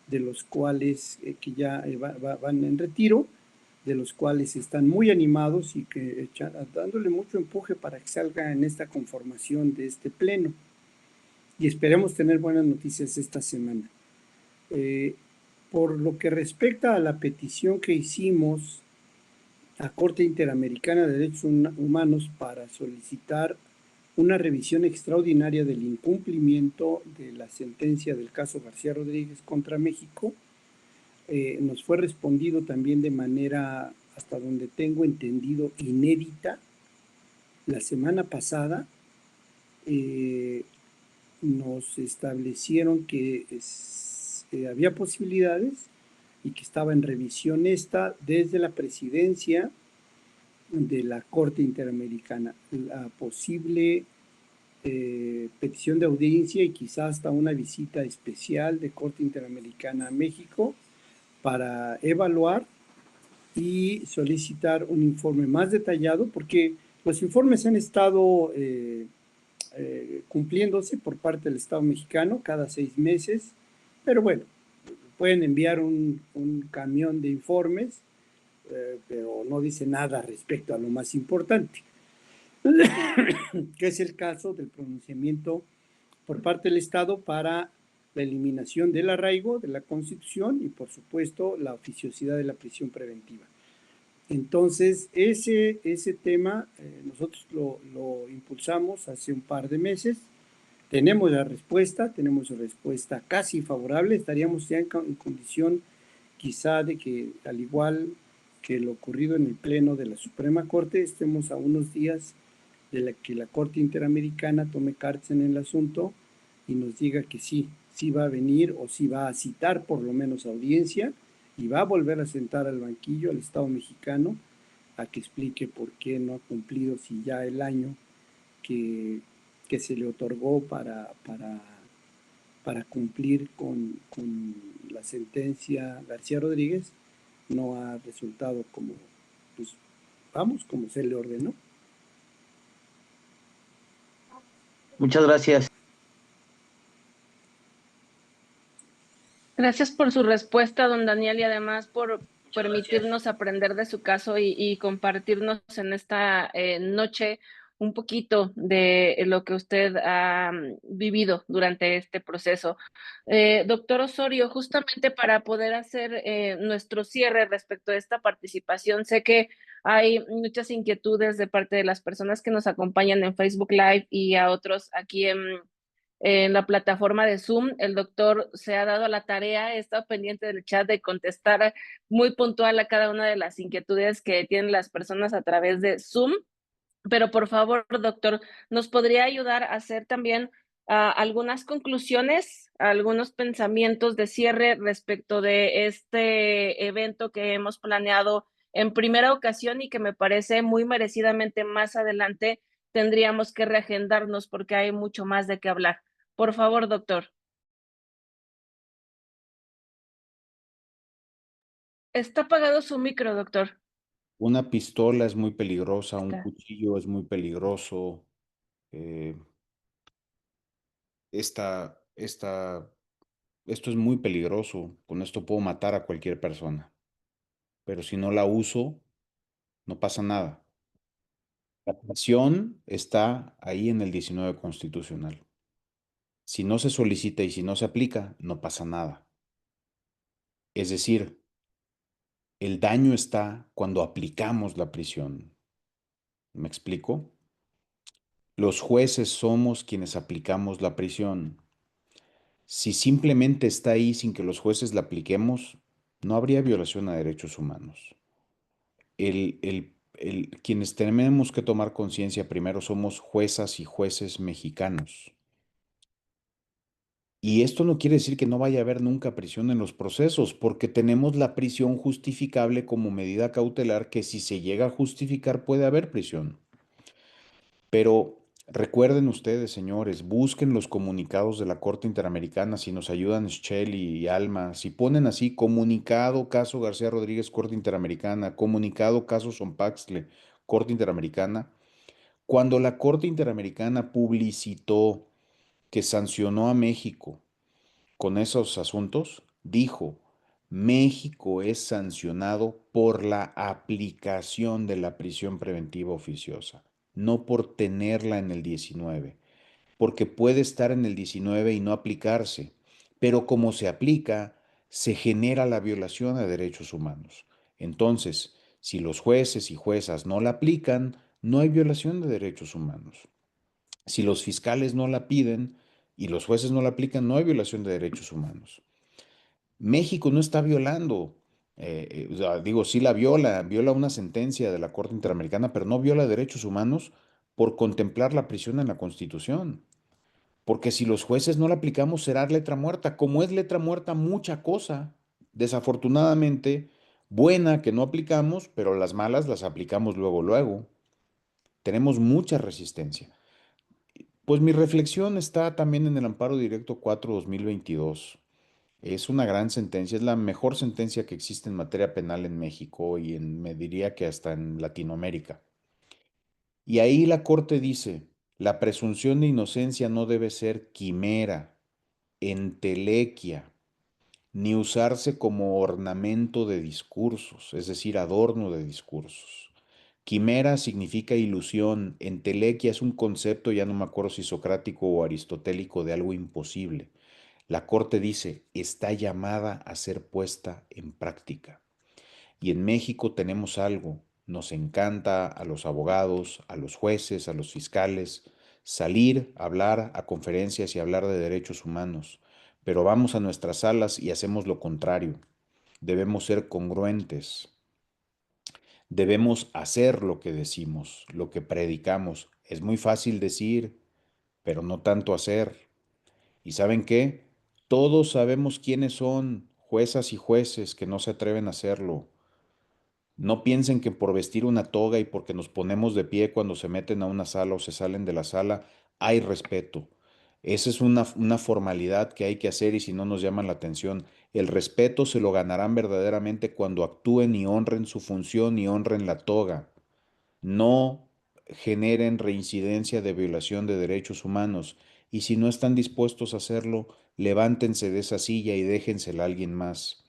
de los cuales que ya van en retiro, de los cuales están muy animados y que dándole mucho empuje para que salga en esta conformación de este pleno. Y esperemos tener buenas noticias esta semana. Por lo que respecta a la petición que hicimos a Corte Interamericana de Derechos Humanos para solicitar una revisión extraordinaria del incumplimiento de la sentencia del caso García Rodríguez contra México, nos fue respondido también de manera, hasta donde tengo entendido, inédita. La semana pasada nos establecieron que había posibilidades y que estaba en revisión esta desde la presidencia de la Corte Interamericana, la posible petición de audiencia y quizás hasta una visita especial de Corte Interamericana a México para evaluar y solicitar un informe más detallado, porque los informes han estado cumpliéndose por parte del Estado mexicano cada 6 meses, pero bueno, pueden enviar un camión de informes, pero no dice nada respecto a lo más importante, que es el caso del pronunciamiento por parte del Estado para la eliminación del arraigo de la Constitución y, por supuesto, la oficiosidad de la prisión preventiva. Entonces, ese tema nosotros lo impulsamos hace un par de meses. Tenemos respuesta casi favorable. Estaríamos ya en condición quizá de que, al igual que lo ocurrido en el Pleno de la Suprema Corte, estemos a unos días de que la Corte Interamericana tome cartas en el asunto y nos diga que sí va a venir o sí va a citar por lo menos audiencia y va a volver a sentar al banquillo al Estado mexicano a que explique por qué no ha cumplido, si ya el año que se le otorgó para cumplir con la sentencia García Rodríguez no ha resultado como, pues, como se le ordenó. Muchas gracias. Gracias por su respuesta, don Daniel, y además por permitirnos aprender de su caso y compartirnos en esta noche un poquito de lo que usted ha vivido durante este proceso. Doctor Osorio, justamente para poder hacer nuestro cierre respecto a esta participación, sé que hay muchas inquietudes de parte de las personas que nos acompañan en Facebook Live y a otros aquí en la plataforma de Zoom. El doctor se ha dado a la tarea, está pendiente del chat de contestar muy puntual a cada una de las inquietudes que tienen las personas a través de Zoom. Pero por favor, doctor, ¿nos podría ayudar a hacer también algunas conclusiones, algunos pensamientos de cierre respecto de este evento que hemos planeado en primera ocasión y que me parece muy merecidamente más adelante tendríamos que reagendarnos porque hay mucho más de qué hablar? Por favor, doctor. Está apagado su micro, doctor. Una pistola es muy peligrosa, un Está. cuchillo es muy peligroso. Esto es muy peligroso. Con esto puedo matar a cualquier persona. Pero si no la uso, no pasa nada. La prisión está ahí en el 19 constitucional. Si no se solicita y si no se aplica, no pasa nada. Es decir, el daño está cuando aplicamos la prisión. ¿Me explico? Los jueces somos quienes aplicamos la prisión. Si simplemente está ahí sin que los jueces la apliquemos, no habría violación a derechos humanos. Quienes tenemos que tomar conciencia primero somos juezas y jueces mexicanos. Y esto no quiere decir que no vaya a haber nunca prisión en los procesos, porque tenemos la prisión justificable como medida cautelar que si se llega a justificar puede haber prisión. Pero recuerden ustedes, señores, busquen los comunicados de la Corte Interamericana, si nos ayudan Shelley y Alma, si ponen así, comunicado caso García Rodríguez, Corte Interamericana, comunicado caso Sompaxtle, Corte Interamericana, Cuando la Corte Interamericana publicitó que sancionó a México con esos asuntos, dijo, México es sancionado por la aplicación de la prisión preventiva oficiosa, no por tenerla en el 19, porque puede estar en el 19 y no aplicarse, pero como se aplica, se genera la violación a derechos humanos. Entonces, si los jueces y juezas no la aplican, no hay violación de derechos humanos. Si los fiscales no la piden y los jueces no la aplican, no hay violación de derechos humanos. México no está violando, o sea, digo, sí la viola una sentencia de la Corte Interamericana, pero no viola derechos humanos por contemplar la prisión en la Constitución. Porque si los jueces no la aplicamos, será letra muerta. Como es letra muerta, mucha cosa, desafortunadamente, buena que no aplicamos, pero las malas las aplicamos luego, luego. Tenemos mucha resistencia. Pues mi reflexión está también en el Amparo Directo 4/2022. Es una gran sentencia, es la mejor sentencia que existe en materia penal en México y me diría que hasta en Latinoamérica. Y ahí la Corte dice, la presunción de inocencia no debe ser quimera, entelequia, ni usarse como ornamento de discursos, es decir, adorno de discursos. Quimera significa ilusión, entelequia es un concepto, ya no me acuerdo si socrático o aristotélico, de algo imposible. La Corte dice, está llamada a ser puesta en práctica. Y en México tenemos algo, nos encanta a los abogados, a los jueces, a los fiscales, salir, hablar a conferencias y hablar de derechos humanos, pero vamos a nuestras salas y hacemos lo contrario. Debemos ser congruentes, debemos hacer lo que decimos, lo que predicamos. Es muy fácil decir, pero no tanto hacer. ¿Y saben qué? Todos sabemos quiénes son juezas y jueces que no se atreven a hacerlo. No piensen que por vestir una toga y porque nos ponemos de pie cuando se meten a una sala o se salen de la sala, hay respeto. Esa es una formalidad que hay que hacer y si no nos llaman la atención. El respeto se lo ganarán verdaderamente cuando actúen y honren su función y honren la toga. No generen reincidencia de violación de derechos humanos y si no están dispuestos a hacerlo, levántense de esa silla y déjensela a alguien más.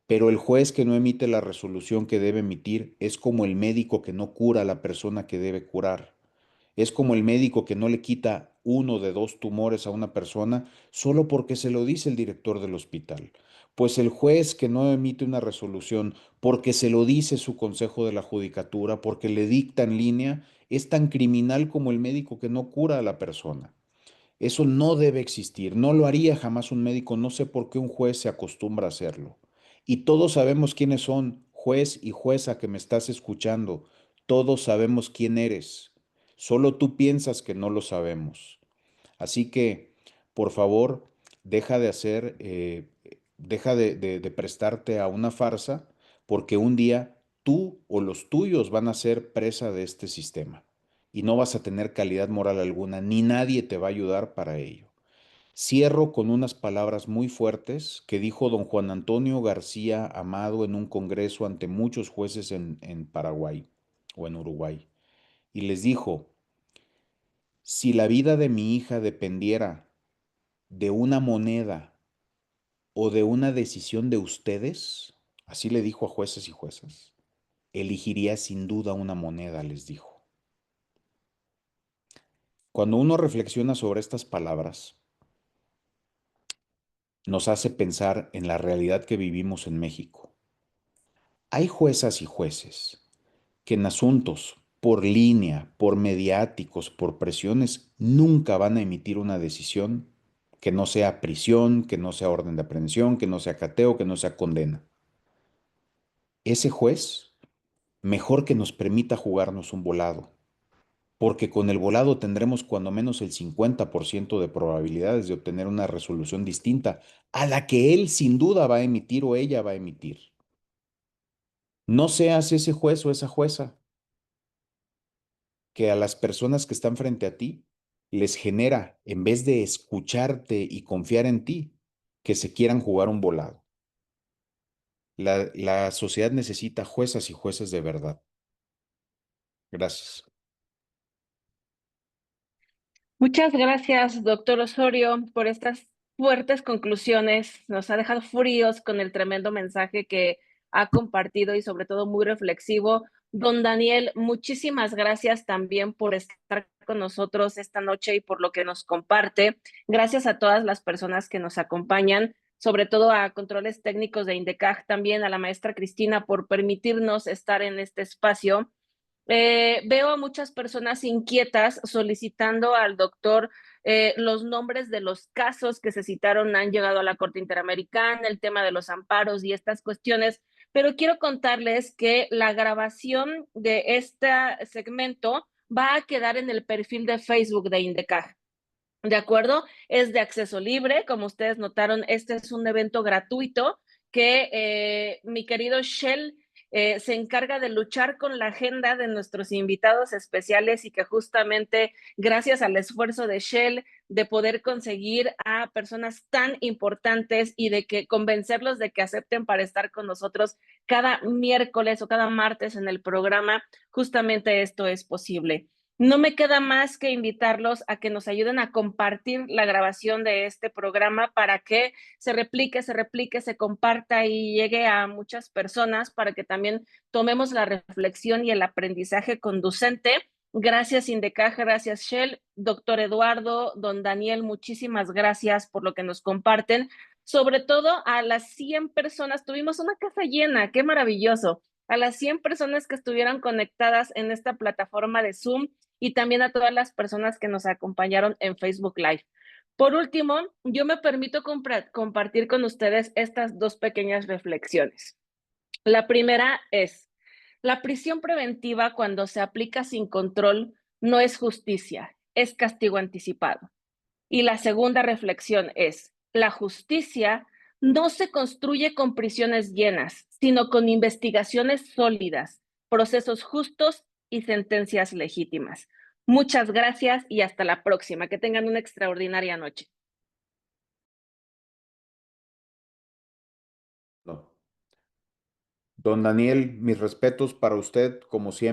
Pero el juez que no emite la resolución que debe emitir es como el médico que no cura a la persona que debe curar. Es como el médico que no le quita uno de dos tumores a una persona solo porque se lo dice el director del hospital. Pues el juez que no emite una resolución porque se lo dice su consejo de la judicatura, porque le dicta en línea, es tan criminal como el médico que no cura a la persona. Eso no debe existir, no lo haría jamás un médico, no sé por qué un juez se acostumbra a hacerlo. Y todos sabemos quiénes son, juez y jueza que me estás escuchando, todos sabemos quién eres, solo tú piensas que no lo sabemos. Así que, por favor, deja de hacer, deja de prestarte a una farsa, porque un día tú o los tuyos van a ser presa de este sistema y no vas a tener calidad moral alguna, ni nadie te va a ayudar para ello. Cierro con unas palabras muy fuertes que dijo don Juan Antonio García Amado en un congreso ante muchos jueces en Paraguay o en Uruguay. Y les dijo, si la vida de mi hija dependiera de una moneda o de una decisión de ustedes, así le dijo a jueces y juezas, elegiría sin duda una moneda, les dijo. Cuando uno reflexiona sobre estas palabras, nos hace pensar en la realidad que vivimos en México. Hay juezas y jueces que en asuntos por línea, por mediáticos, por presiones, nunca van a emitir una decisión que no sea prisión, que no sea orden de aprehensión, que no sea cateo, que no sea condena. Ese juez, mejor que nos permita jugarnos un volado, porque con el volado tendremos cuando menos el 50% de probabilidades de obtener una resolución distinta a la que él sin duda va a emitir o ella va a emitir. No seas ese juez o esa jueza que a las personas que están frente a ti les genera, en vez de escucharte y confiar en ti, que se quieran jugar un volado. La sociedad necesita juezas y jueces de verdad. Gracias. Muchas gracias, doctor Osorio, por estas fuertes conclusiones. Nos ha dejado fríos con el tremendo mensaje que ha compartido y sobre todo muy reflexivo. Don Daniel, muchísimas gracias también por estar con nosotros esta noche y por lo que nos comparte. Gracias a todas las personas que nos acompañan, sobre todo a controles técnicos de INDECAJ, también a la maestra Cristina por permitirnos estar en este espacio. Veo a muchas personas inquietas solicitando al doctor los nombres de los casos que se citaron, han llegado a la Corte Interamericana, el tema de los amparos y estas cuestiones, pero quiero contarles que la grabación de este segmento va a quedar en el perfil de Facebook de INDECAJ. ¿De acuerdo? Es de acceso libre, como ustedes notaron, este es un evento gratuito que mi querido Shell se encarga de luchar con la agenda de nuestros invitados especiales y que justamente gracias al esfuerzo de Shell de poder conseguir a personas tan importantes y de que convencerlos de que acepten para estar con nosotros cada miércoles o cada martes en el programa, justamente esto es posible. No me queda más que invitarlos a que nos ayuden a compartir la grabación de este programa para que se replique, se comparta y llegue a muchas personas para que también tomemos la reflexión y el aprendizaje conducente. Gracias, INDECAJ, gracias, Shell, doctor Eduardo, don Daniel, muchísimas gracias por lo que nos comparten. Sobre todo a las 100 personas, tuvimos una casa llena, qué maravilloso. A las 100 personas que estuvieron conectadas en esta plataforma de Zoom y también a todas las personas que nos acompañaron en Facebook Live. Por último, yo me permito compartir con ustedes estas dos pequeñas reflexiones. La primera es, la prisión preventiva cuando se aplica sin control no es justicia, es castigo anticipado. Y la segunda reflexión es, la justicia no se construye con prisiones llenas, sino con investigaciones sólidas, procesos justos y sentencias legítimas. Muchas gracias y hasta la próxima. Que tengan una extraordinaria noche. No. Don Daniel, mis respetos para usted, como siempre.